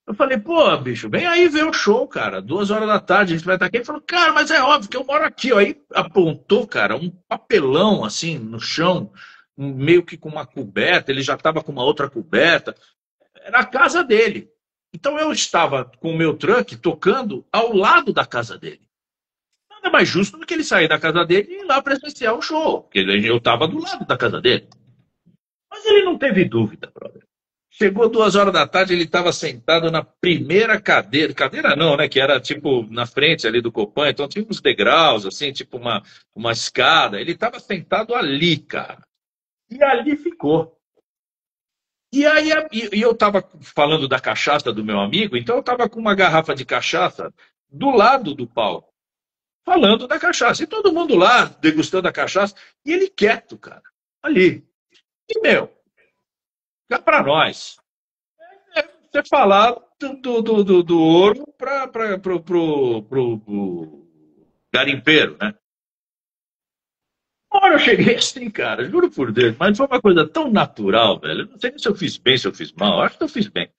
Eu falei, pô, bicho, vem aí ver o show, cara. 2 horas da tarde, a gente vai estar aqui. Ele falou, cara, mas é óbvio que eu moro aqui. Ó. Aí apontou, cara, um papelão assim no chão, meio que com uma coberta. Ele já estava com uma outra coberta. Era a casa dele. Então eu estava com o meu truck tocando ao lado da casa dele. Nada mais justo do que ele sair da casa dele e ir lá presenciar o show. Porque eu estava do lado da casa dele. Mas ele não teve dúvida, brother. Chegou 2 horas da tarde, ele estava sentado na primeira cadeira. Cadeira não, né? Que era tipo na frente ali do Copan, então tinha uns degraus, assim, tipo uma escada. Ele estava sentado ali, cara. E ali ficou. E aí eu estava falando da cachaça do meu amigo, então eu estava com uma garrafa de cachaça do lado do palco, falando da cachaça. E todo mundo lá, degustando a cachaça, e ele quieto, cara, ali. E, meu, cá para nós. Você falar do ouro para pro garimpeiro, né? Uma hora eu cheguei assim, cara, juro por Deus, mas foi uma coisa tão natural, velho. Eu não sei nem se eu fiz bem, se eu fiz mal. Eu acho que eu fiz bem.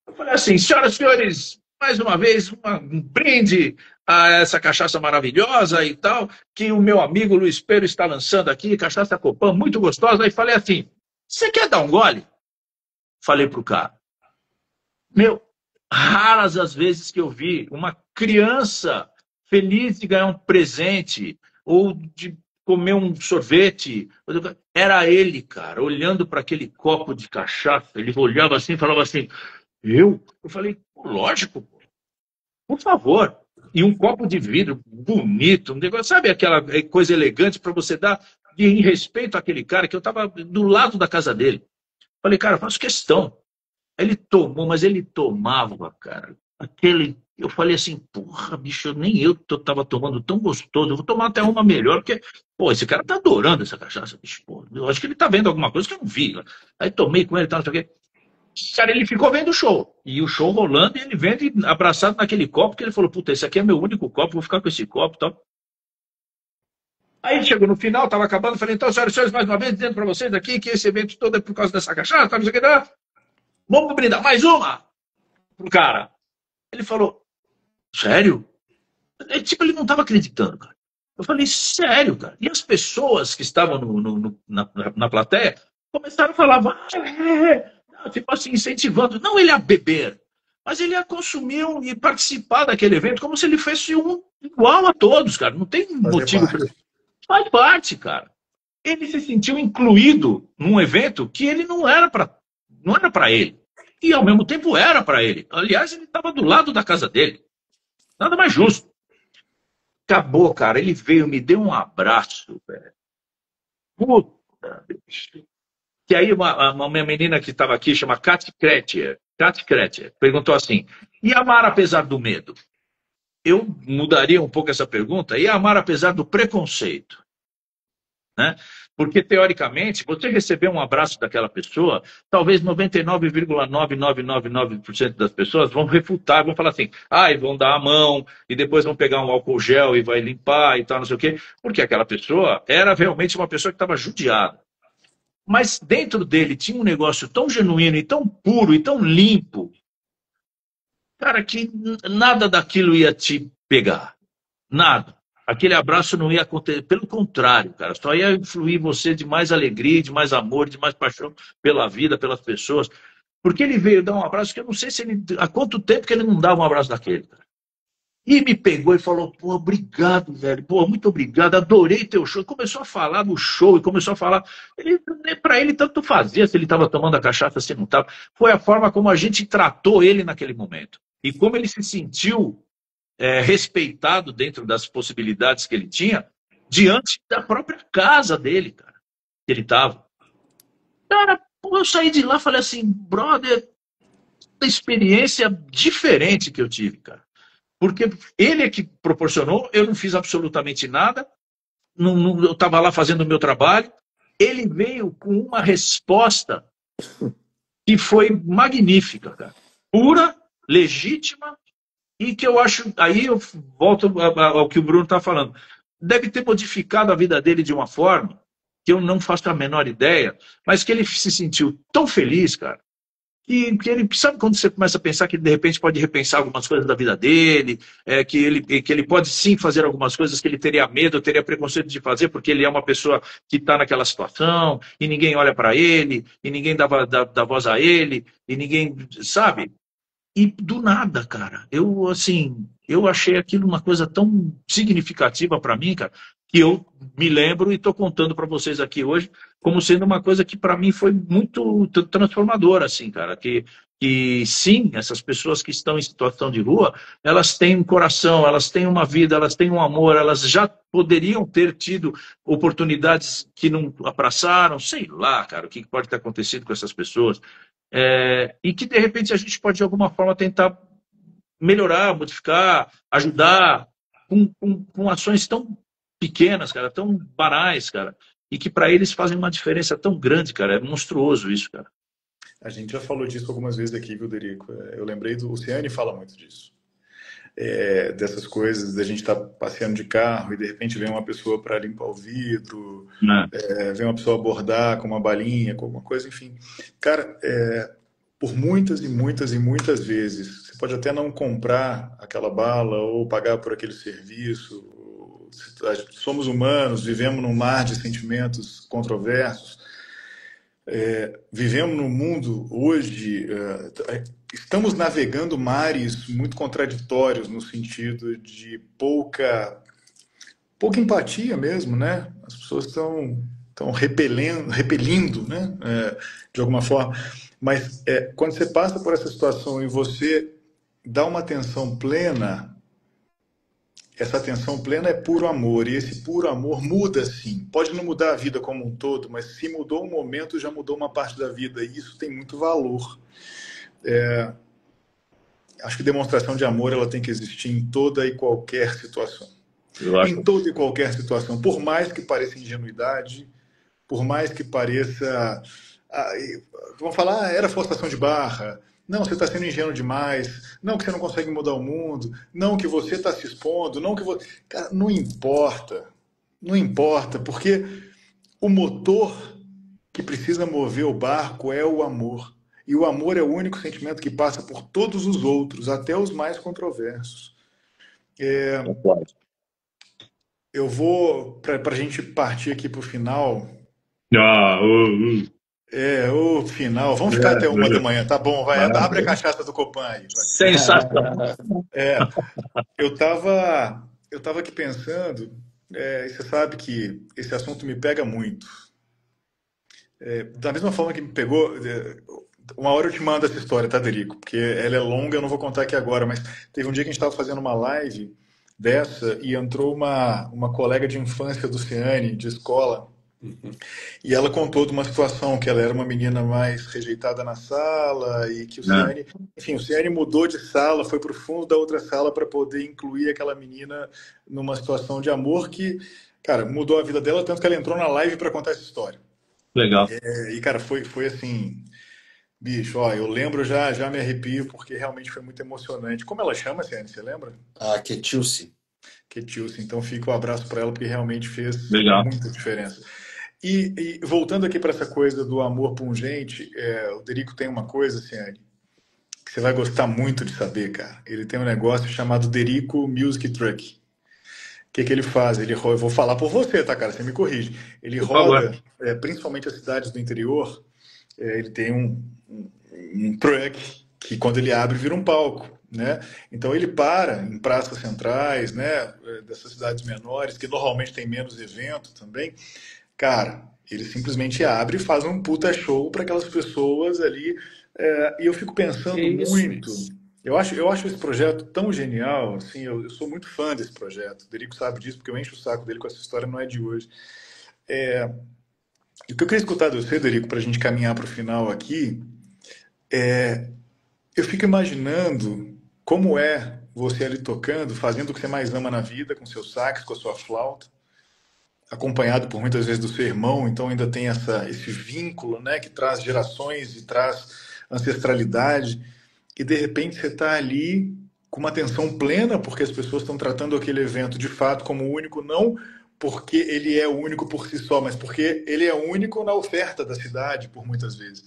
Eu falei assim, senhoras e senhores, mais uma vez, um brinde a essa cachaça maravilhosa e tal, que o meu amigo Luiz Pedro está lançando aqui, cachaça Copan, muito gostosa. Aí falei assim, você quer dar um gole? Falei pro cara. Meu, raras as vezes que eu vi uma criança feliz de ganhar um presente ou de comer um sorvete. Era ele, cara, olhando para aquele copo de cachaça. Ele olhava assim e falava assim, Eu falei, lógico, por favor. E um copo de vidro bonito, um negócio, sabe aquela coisa elegante para você dar em respeito àquele cara que eu estava do lado da casa dele. Falei, cara, eu faço questão. Ele tomou, mas ele tomava, cara. Eu falei assim, porra, bicho, nem eu tava tomando tão gostoso. Eu vou tomar até uma melhor, porque, pô, esse cara tá adorando essa cachaça, bicho. Pô, eu acho que ele tá vendo alguma coisa que eu não vi. Aí tomei com ele e tal, não sei o quê. Cara, ele ficou vendo o show. E o show rolando, e ele vendo abraçado naquele copo, que ele falou, puta, esse aqui é meu único copo, vou ficar com esse copo e tal. Aí ele chegou no final, tava acabando, falei, então, senhoras e senhores, mais uma vez, dizendo pra vocês aqui que esse evento todo é por causa dessa cachaça, não sei o que, não. Vamos brindar mais uma pro cara. Ele falou, sério? Tipo, ele não estava acreditando, cara. Eu falei, sério, cara? E as pessoas que estavam na plateia começaram a falar, tipo assim, incentivando, não ele a beber, mas ele a consumir e participar daquele evento como se ele fosse igual a todos, cara. Não tem motivo para isso. Faz parte, cara. Ele se sentiu incluído num evento que ele não era para ele. E ao mesmo tempo era para ele. Aliás, ele estava do lado da casa dele. Nada mais justo. Acabou, cara. Ele veio, me deu um abraço, velho. Puta, bicho. Que aí uma menina que estava aqui, chama Kat Kretcher, perguntou assim, e amar apesar do medo? Eu mudaria um pouco essa pergunta, e amar apesar do preconceito? Né? Porque, teoricamente, você receber um abraço daquela pessoa, talvez 99,9999% das pessoas vão refutar, vão falar assim, e vão dar a mão, e depois vão pegar um álcool gel e vai limpar e tal, não sei o quê, porque aquela pessoa era realmente uma pessoa que estava judiada. Mas dentro dele tinha um negócio tão genuíno e tão puro e tão limpo, cara, que nada daquilo ia te pegar. Nada. Aquele abraço não ia acontecer, pelo contrário, cara, só ia influir você de mais alegria, de mais amor, de mais paixão pela vida, pelas pessoas. Porque ele veio dar um abraço que eu não sei se ele. Há quanto tempo que ele não dava um abraço daquele, cara. E me pegou e falou, pô, obrigado, velho, pô, muito obrigado, adorei teu show. E começou a falar do show, e começou a falar. Para ele, tanto fazia se ele estava tomando a cachaça, se não estava. Foi a forma como a gente tratou ele naquele momento. E como ele se sentiu respeitado dentro das possibilidades que ele tinha, diante da própria casa dele, cara, que ele estava. Cara, pô, eu saí de lá e falei assim, brother, uma experiência diferente que eu tive, cara. Porque ele é que proporcionou, eu não fiz absolutamente nada, eu estava lá fazendo o meu trabalho, ele veio com uma resposta que foi magnífica, cara. Pura, legítima, e que eu acho, aí eu volto ao que o Bruno está falando, deve ter modificado a vida dele de uma forma que eu não faço a menor ideia, mas que ele se sentiu tão feliz, cara, que ele, sabe quando você começa a pensar que de repente pode repensar algumas coisas da vida dele, que ele pode sim fazer algumas coisas que ele teria medo, teria preconceito de fazer, porque ele é uma pessoa que está naquela situação, e ninguém olha para ele, e ninguém dá voz a ele, e ninguém, sabe? E do nada, cara, eu assim, eu achei aquilo uma coisa tão significativa para mim, cara, que eu me lembro e estou contando para vocês aqui hoje como sendo uma coisa que para mim foi muito transformadora, assim, cara, que sim, essas pessoas que estão em situação de rua, elas têm um coração, elas têm uma vida, elas têm um amor, elas já poderiam ter tido oportunidades que não abraçaram, sei lá, cara, o que pode ter acontecido com essas pessoas. E que de repente a gente pode de alguma forma tentar melhorar, modificar, ajudar com ações tão pequenas, cara, tão banais, cara, e que para eles fazem uma diferença tão grande, cara. É monstruoso isso, cara. A gente já falou disso algumas vezes aqui, viu, Derico? Eu lembrei do Oceane fala muito disso. Dessas coisas, da gente estar passeando de carro e de repente vem uma pessoa para limpar o vidro, vem uma pessoa abordar com uma balinha, com alguma coisa, enfim. Cara, por muitas e muitas e muitas vezes, você pode até não comprar aquela bala ou pagar por aquele serviço. Somos humanos, vivemos num mar de sentimentos controversos. Vivemos num mundo hoje, estamos navegando mares muito contraditórios no sentido de pouca empatia mesmo, né? As pessoas estão repelindo, né? De alguma forma. Mas quando você passa por essa situação e você dá uma atenção plena, essa atenção plena é puro amor, e esse puro amor muda sim. Pode não mudar a vida como um todo, mas se mudou um momento, já mudou uma parte da vida, e isso tem muito valor. Acho que demonstração de amor ela tem que existir em toda e qualquer situação. Em toda e qualquer situação, por mais que pareça ingenuidade, por mais que pareça... vamos falar, era forçação de barra. Não, você está sendo ingênuo demais. Não, que você não consegue mudar o mundo. Não, que você está se expondo. Não, que você... Cara, não importa. Não importa, porque o motor que precisa mover o barco é o amor. E o amor é o único sentimento que passa por todos os outros, até os mais controversos. Eu vou, para a gente partir aqui para o final... o final. Vamos ficar até 1 da manhã, tá bom? Vai, abre a cachaça do Copan aí. Sensacional. Eu tava aqui pensando, e você sabe que esse assunto me pega muito. Da mesma forma que me pegou, uma hora eu te mando essa história, tá, Derico? Porque ela é longa, eu não vou contar aqui agora, mas teve um dia que a gente estava fazendo uma live dessa e entrou uma colega de infância do Ciane, de escola. E ela contou de uma situação que ela era uma menina mais rejeitada na sala e que o Ciane mudou de sala, foi para o fundo da outra sala para poder incluir aquela menina numa situação de amor que, cara, mudou a vida dela, tanto que ela entrou na live para contar essa história. Legal. E cara, foi assim, bicho, ó, eu lembro, já me arrepio, porque realmente foi muito emocionante. Como ela chama, Ciane, você lembra? Ketilce. Ketilce, então fica um abraço para ela, porque realmente fez Legal. muita diferença. E voltando aqui para essa coisa do amor pungente, o Derico tem uma coisa, Ciane, que você vai gostar muito de saber, cara. Ele tem um negócio chamado Derico Music Truck. O que ele faz? Eu vou falar por você, tá, cara? Você me corrige. Ele roda, principalmente as cidades do interior, ele tem um truck que, quando ele abre, vira um palco, né? Então ele para em praças centrais, né, dessas cidades menores, que normalmente tem menos evento também. Cara, ele simplesmente abre e faz um puta show para aquelas pessoas ali. E eu fico pensando muito. Eu acho esse projeto tão genial. Assim, eu sou muito fã desse projeto. O Derico sabe disso, porque eu encho o saco dele com essa história, não é de hoje. O que eu queria escutar de você, Derico, para a gente caminhar para o final aqui, eu fico imaginando como é você ali tocando, fazendo o que você mais ama na vida, com seu sax, com a sua flauta, acompanhado por muitas vezes do seu irmão, então ainda tem esse vínculo, né, que traz gerações e traz ancestralidade, e de repente você está ali com uma atenção plena, porque as pessoas estão tratando aquele evento de fato como único, não porque ele é único por si só, mas porque ele é único na oferta da cidade, por muitas vezes.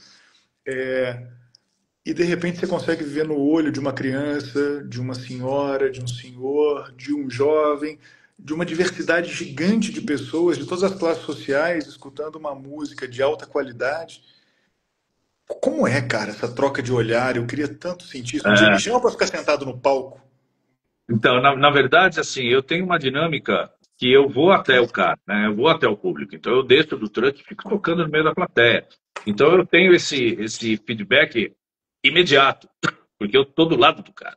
E de repente você consegue ver no olho de uma criança, de uma senhora, de um senhor, de um jovem, de uma diversidade gigante de pessoas, de todas as classes sociais, escutando uma música de alta qualidade. Como é, cara, essa troca de olhar? Eu queria tanto sentir isso. Um dia me É, chama para ficar sentado no palco. então, na verdade, assim, eu tenho uma dinâmica que eu vou até o cara, né? Eu vou até o público. Então, eu desço do truck e fico tocando no meio da plateia. Então, eu tenho esse feedback imediato, porque eu estou do lado do cara.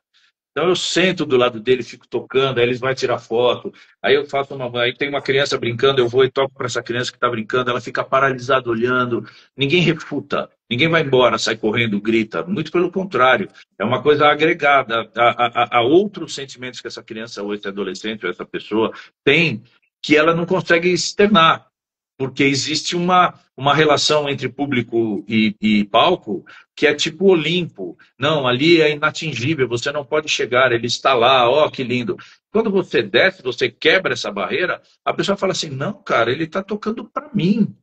Então eu sento do lado dele, fico tocando, aí eles vão tirar foto, aí eu faço aí tem uma criança brincando, eu vou e toco para essa criança que está brincando, ela fica paralisada olhando, ninguém refuta, ninguém vai embora, sai correndo, grita, muito pelo contrário, é uma coisa agregada a outros sentimentos que essa criança ou esse adolescente ou essa pessoa tem que ela não consegue externar porque existe uma relação entre público e palco que é tipo Olimpo. Não, ali é inatingível, você não pode chegar, ele está lá, ó, que lindo. Quando você desce, você quebra essa barreira, a pessoa fala assim: não, cara, ele está tocando para mim.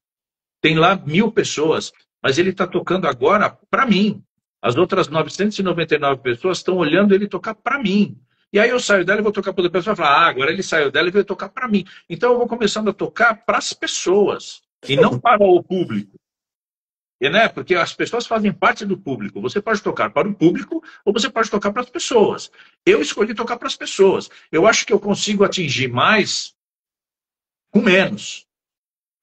Tem lá 1.000 pessoas, mas ele está tocando agora para mim. As outras 999 pessoas estão olhando ele tocar para mim. E aí eu saio dela e vou tocar para outra pessoa e falar: ah, agora ele saiu dela e veio tocar para mim. Então eu vou começando a tocar para as pessoas e não para o público. E, né? Porque as pessoas fazem parte do público. Você pode tocar para o público ou você pode tocar para as pessoas. Eu escolhi tocar para as pessoas. Eu acho que eu consigo atingir mais com menos.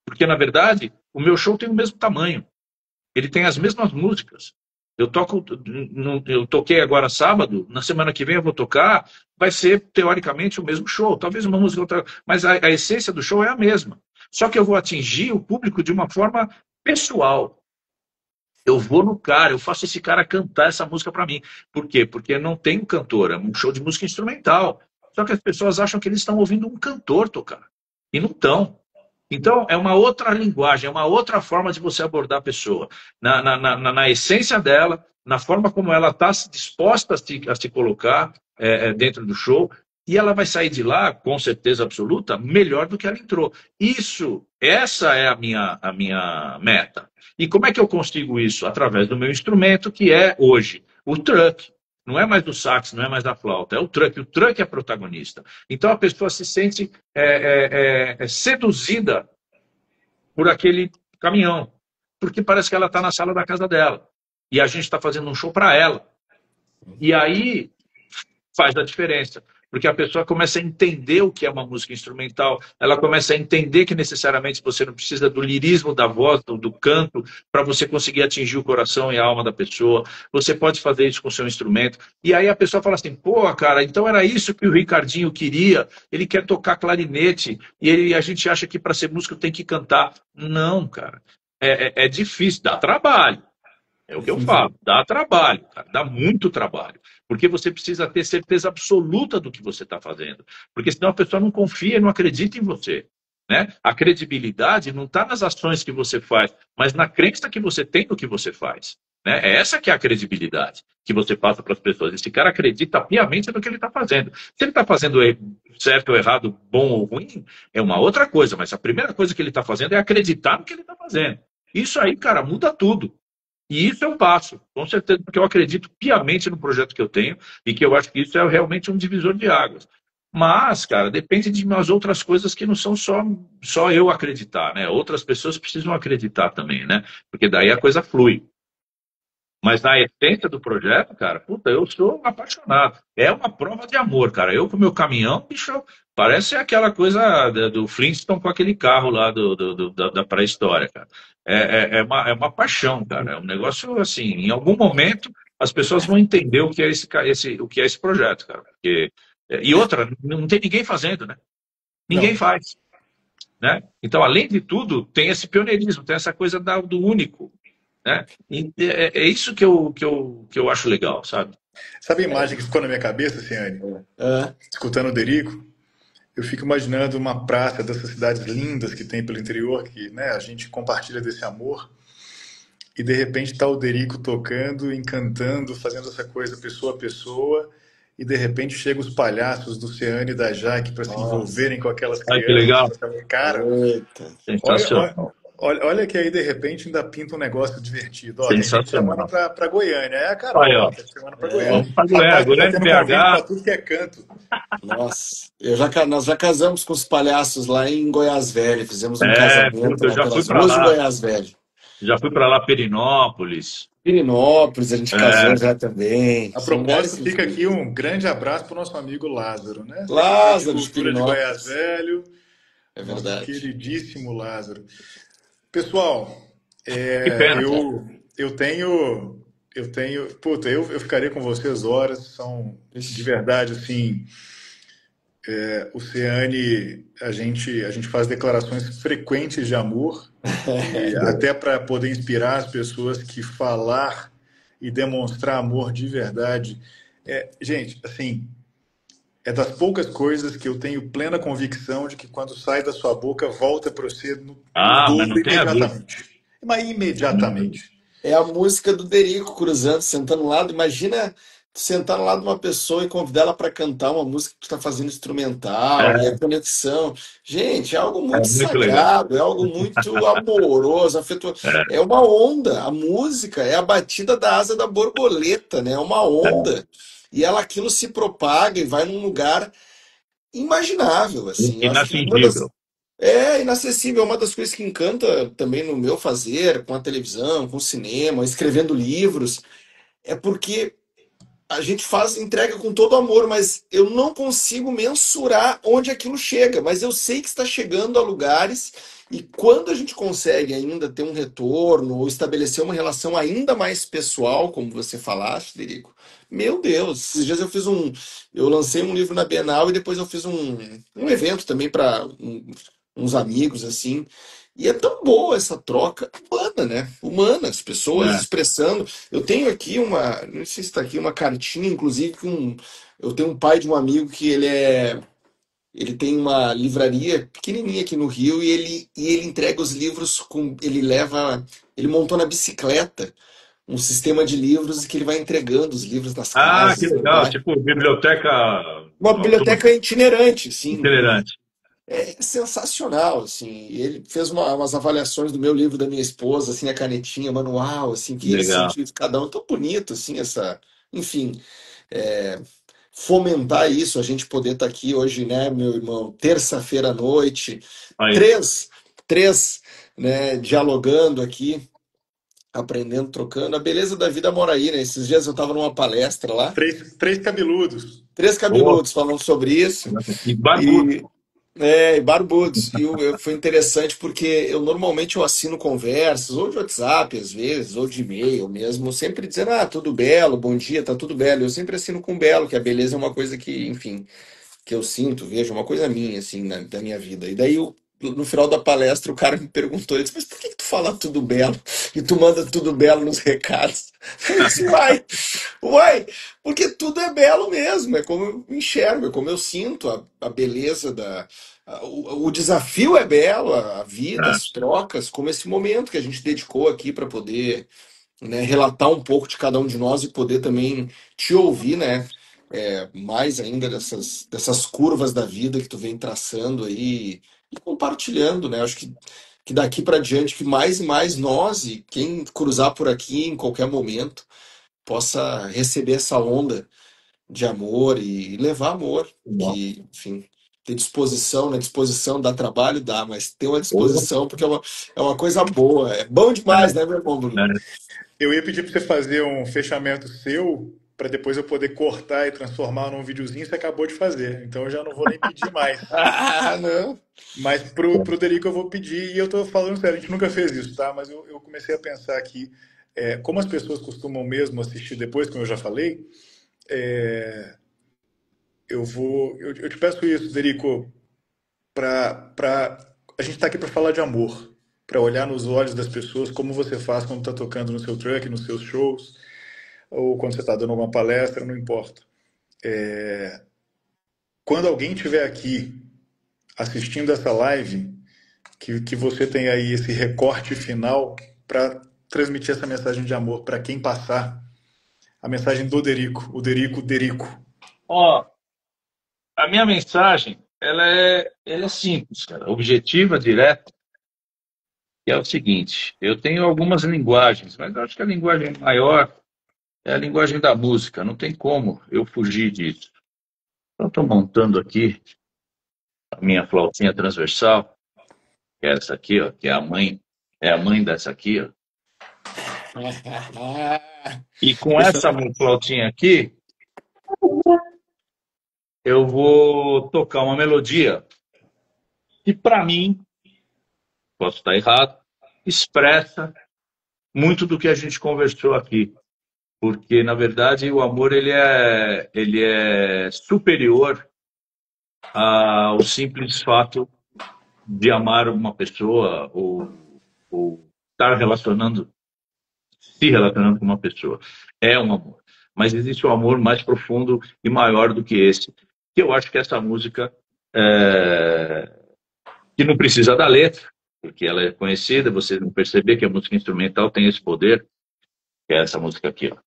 Porque, na verdade, o meu show tem o mesmo tamanho. Ele tem as mesmas músicas. Eu toquei agora sábado, na semana que vem eu vou tocar, vai ser teoricamente o mesmo show, talvez uma música outra, mas a essência do show é a mesma. Só que eu vou atingir o público de uma forma pessoal. Eu vou no cara, eu faço esse cara cantar essa música para mim. Por quê? Porque não tem um cantor, é um show de música instrumental. Só que as pessoas acham que eles estão ouvindo um cantor tocar. E não estão. Então, é uma outra linguagem, é uma outra forma de você abordar a pessoa. Na essência dela, na forma como ela está disposta a se colocar dentro do show, e ela vai sair de lá, com certeza absoluta, melhor do que ela entrou. Essa é a minha meta. E como é que eu consigo isso? Através do meu instrumento, que é, hoje, o truck. Não é mais do sax, não é mais da flauta, é o truck. O truck é protagonista. Então a pessoa se sente seduzida por aquele caminhão, porque parece que ela está na sala da casa dela. E a gente está fazendo um show para ela. E aí faz a diferença. Porque a pessoa começa a entender o que é uma música instrumental, ela começa a entender que necessariamente você não precisa do lirismo da voz, do canto, para você conseguir atingir o coração e a alma da pessoa. Você pode fazer isso com o seu instrumento. E aí a pessoa fala assim: pô, cara, então era isso que o Ricardinho queria. Ele quer tocar clarinete e a gente acha que para ser músico tem que cantar. Não, cara. É difícil, dá trabalho. É o que eu falo, dá trabalho, cara, dá muito trabalho. Porque você precisa ter certeza absoluta do que você está fazendo. Porque senão a pessoa não confia e não acredita em você. Né? A credibilidade não está nas ações que você faz, mas na crença que você tem no que você faz. Né? É essa que é a credibilidade que você passa para as pessoas. Esse cara acredita piamente no que ele está fazendo. Se ele está fazendo certo ou errado, bom ou ruim, é uma outra coisa. Mas a primeira coisa que ele está fazendo é acreditar no que ele está fazendo. Isso aí, cara, muda tudo. E isso eu passo, com certeza, porque eu acredito piamente no projeto que eu tenho e que eu acho que isso é realmente um divisor de águas. Mas, cara, depende de umas outras coisas que não são só eu acreditar, né? Outras pessoas precisam acreditar também, né? Porque daí a coisa flui. Mas na essência do projeto, cara, puta, eu sou apaixonado. É uma prova de amor, cara. Eu com o meu caminhão, bicho, parece aquela coisa do Flintstone com aquele carro lá da pré-história, cara. É uma paixão, cara. É um negócio assim, em algum momento as pessoas vão entender o que é o que é esse projeto, cara. E outra, não tem ninguém fazendo, né? Ninguém Não. faz, né? Então, além de tudo, tem esse pioneirismo, tem essa coisa do único. Né? E é isso que eu acho legal, sabe? Sabe a imagem que ficou na minha cabeça, Ciane? É. Escutando o Derico? Eu fico imaginando uma praça dessas cidades lindas que tem pelo interior, que, né, a gente compartilha desse amor, e de repente está o Derico tocando, encantando, fazendo essa coisa pessoa a pessoa, e de repente chegam os palhaços do Ciane e da Jaque para se Nossa. envolverem com aquelas Ai, que crianças. legal. Cara, Eita. olha, olha, Sensacional. olha que aí de repente ainda pinta um negócio divertido. Ó, tem gente chamando Sensacional. para Goiânia. É a Aí, Carol, ó. ó, tá chamando para É, Goiânia. Vamos para Goiânia. Rapaz, você tá Goiânia, tendo convite para BH. tudo que é canto. nossa. Nós já casamos com os palhaços lá em Goiás Velho. Fizemos um É, casamento puta, eu lá já fui pelas para ruas de lá. Goiás Velho. Já fui para lá, Perinópolis. Pirinópolis, a gente casou É, já também. A São lugares propósito, fica aqui incríveis. um grande abraço para o nosso amigo Lázaro, né? Secretário de Lázaro de Cultura de Goiás Pirinópolis. Velho, É nosso verdade. queridíssimo Lázaro. Pessoal, que é, pena, cara. puta, eu ficaria com vocês horas, são de Ixi. verdade, assim, o Ciane, a gente faz declarações frequentes de amor, e até para poder inspirar as pessoas que falar e demonstrar amor de verdade. Gente, assim, é das poucas coisas que eu tenho plena convicção de que quando sai da sua boca, volta para você no Ah, mas dobro não tenha dúvida. imediatamente. Mas Não tenha dúvida. imediatamente. É a música do Derico cruzando, sentando ao lado. Imagina tu sentar ao lado de uma pessoa e convidar ela para cantar uma música que tu está fazendo instrumental e a É, conexão. Gente, é algo é muito muito legal. sagrado, é algo muito amoroso, afetuoso. É, É uma onda. A música é a batida da asa da borboleta, né? É uma é. onda. E ela aquilo se propaga e vai num lugar imaginável, assim. Eu acho que uma das Inatingível. inacessível, é uma das coisas que encanta também no meu fazer, com a televisão, com o cinema, escrevendo livros, é porque a gente faz entrega com todo amor, mas eu não consigo mensurar onde aquilo chega, mas eu sei que está chegando a lugares e quando a gente consegue ainda ter um retorno ou estabelecer uma relação ainda mais pessoal, como você falaste, Derico, meu Deus, esses dias eu lancei um livro na Bienal e depois eu fiz um evento também para uns amigos assim. E é tão boa essa troca humana, né? Humana, as pessoas É. expressando. Eu tenho aqui não sei se está aqui, uma cartinha, inclusive, eu tenho um pai de um amigo que ele tem uma livraria pequenininha aqui no Rio e ele entrega os livros ele montou na bicicleta um sistema de livros que ele vai entregando os livros nas Ah, que casas do legal. bairro. Tipo biblioteca Uma autônoma, biblioteca itinerante, sim, itinerante. é sensacional, assim. E ele fez umas avaliações do meu livro da minha esposa, assim, a canetinha, manual, assim, que ele Legal. sentiu de cada um. Tão bonito, assim, enfim, é, fomentar isso, a gente poder estar aqui hoje, né, meu irmão, terça-feira à noite, Aí. três, três, né, dialogando aqui, aprendendo, trocando. A beleza da vida mora aí, né? Esses dias eu estava numa palestra lá, Três cabeludos. três Boa. cabeludos falando sobre isso. E barbudo. E e barbudos. Foi interessante porque eu normalmente eu assino conversas, ou de WhatsApp às vezes, ou de e-mail mesmo, sempre dizendo, tudo belo, bom dia, tá tudo belo. Eu sempre assino com belo, que a beleza é uma coisa que, enfim, que eu sinto, vejo, uma coisa minha, assim, da minha vida. E daí, no final da palestra, o cara me perguntou, ele disse, mas por que tu fala tudo belo e tu manda tudo belo nos recados? Eu disse, uai, porque tudo é belo mesmo, é como eu enxergo, é como eu sinto a beleza o desafio é belo, a vida, É. as trocas, como esse momento que a gente dedicou aqui para poder, né, relatar um pouco de cada um de nós e poder também te ouvir, né? Mais ainda dessas curvas da vida que tu vem traçando aí e compartilhando, né? Acho que daqui para diante que mais e mais nós e quem cruzar por aqui em qualquer momento possa receber essa onda de amor e levar amor, Bom. que, enfim, ter disposição, né? Disposição dá trabalho, dá, mas ter uma Boa. disposição porque é uma coisa boa. É bom demais, né, meu irmão Bruno? É. Eu ia pedir para você fazer um fechamento seu, para depois eu poder cortar e transformar num videozinho, você acabou de fazer. Então eu já não vou nem pedir mais. Ah, não. Mas pro Derico eu vou pedir, e eu tô falando sério, a gente nunca fez isso, tá? Mas eu comecei a pensar aqui, como as pessoas costumam mesmo assistir depois, como eu já falei, eu te peço isso, Derico, a gente tá aqui para falar de amor, para olhar nos olhos das pessoas, como você faz quando tá tocando no seu truck, nos seus shows, ou quando você está dando alguma palestra, não importa. Quando alguém estiver aqui assistindo essa live, que você tem aí esse recorte final para transmitir essa mensagem de amor para quem passar, a mensagem do Derico, o Derico Derico. Ó, a minha mensagem, ela é simples, cara, objetiva, direta, que é o seguinte: eu tenho algumas linguagens, mas eu acho que a linguagem maior é a linguagem da música. Não tem como eu fugir disso. Então, estou montando aqui a minha flautinha transversal, que é essa aqui, ó, que é a mãe dessa aqui, ó. E com Deixa essa eu... flautinha aqui, eu vou tocar uma melodia que, para mim, posso estar errado, expressa muito do que a gente conversou aqui. Porque, na verdade, o amor ele é superior ao simples fato de amar uma pessoa ou estar se relacionando com uma pessoa. É um amor. Mas existe um amor mais profundo e maior do que esse. Que eu acho que essa música, que não precisa da letra, porque ela é conhecida, você não perceber que a música instrumental tem esse poder, que é essa música aqui, ó.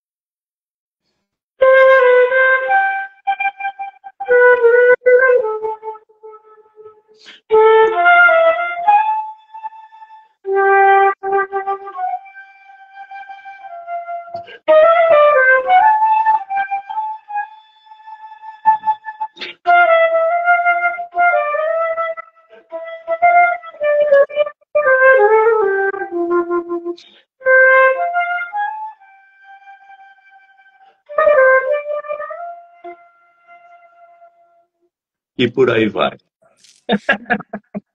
E por aí vai.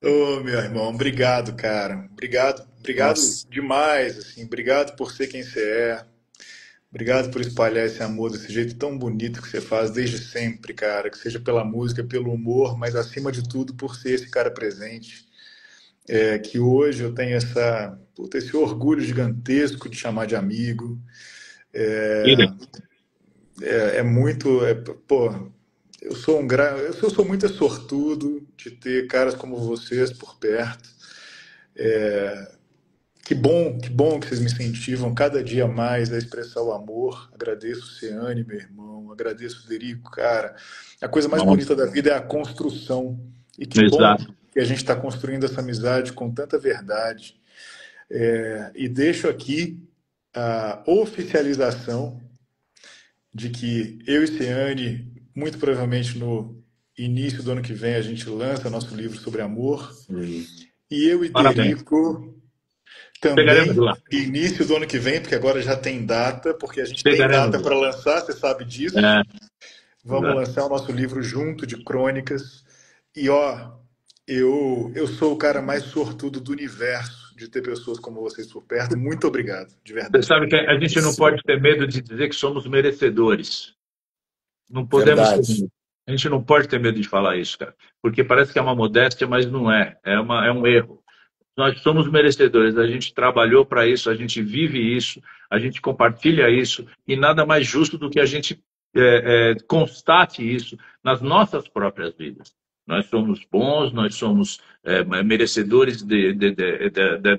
Ô, meu irmão, obrigado, cara. Obrigado Nossa. demais, assim. Obrigado por ser quem você é. Obrigado por espalhar esse amor desse jeito tão bonito que você faz desde sempre, cara. Que seja pela música, pelo humor, mas acima de tudo por ser esse cara presente. É que hoje eu tenho esse orgulho gigantesco de chamar de amigo. É muito. Pô, eu sou muito sortudo de ter caras como vocês por perto. Que bom que vocês me incentivam cada dia mais a expressar o amor. Agradeço o Ciane, meu irmão. Agradeço o Derico, cara. A coisa mais Nossa, bonita da vida é a construção. E que bom exato. que a gente está construindo essa amizade com tanta verdade. E deixo aqui a oficialização de que eu e Ciane, muito provavelmente no início do ano que vem, a gente lança nosso livro sobre amor. E eu e Parabéns. Derico Chegaremos também, lá. início do ano que vem, porque agora já tem data, porque a gente tem Chegaremos data lá. para lançar, você sabe disso. É, Vamos exato. lançar o nosso livro junto de crônicas. E ó, eu sou o cara mais sortudo do universo de ter pessoas como vocês por perto. Muito obrigado, de Você verdade. sabe que a gente não pode ter medo de dizer que somos merecedores. Não podemos ter Verdade. medo. A gente não pode ter medo de falar isso, cara. Porque parece que é uma modéstia, mas não é. É um erro. Nós somos merecedores, a gente trabalhou para isso, a gente vive isso, a gente compartilha isso, e nada mais justo do que a gente constate isso nas nossas próprias vidas. Nós somos bons, nós somos merecedores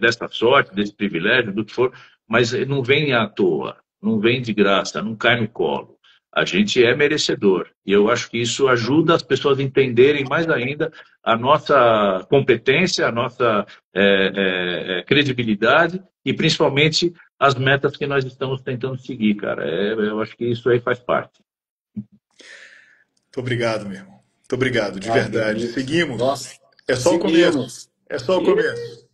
dessa sorte, desse privilégio, do que for, mas não vem à toa, não vem de graça, não cai no colo. A gente é merecedor. E eu acho que isso ajuda as pessoas a entenderem mais ainda a nossa competência, a nossa credibilidade e principalmente as metas que nós estamos tentando seguir, cara. Eu acho que isso aí faz parte. Muito obrigado, meu irmão. Muito obrigado, de Ah, que verdade. bonito. Seguimos. Nossa. É só o começo. Seguimos. É só o Ih, começo.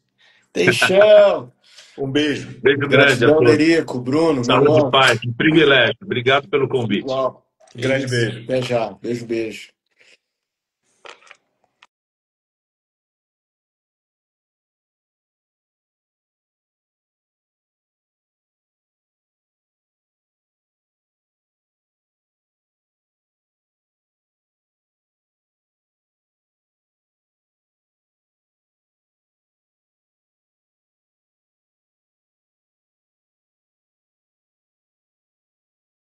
tem chão. Um beijo. Beijo grande a Gratidão, todos. Derico, Bruno, meu Saúde e irmão. paz. Um privilégio. Obrigado pelo convite. Igual. Que Grande isso. beijo. Até já. Beijo, beijo.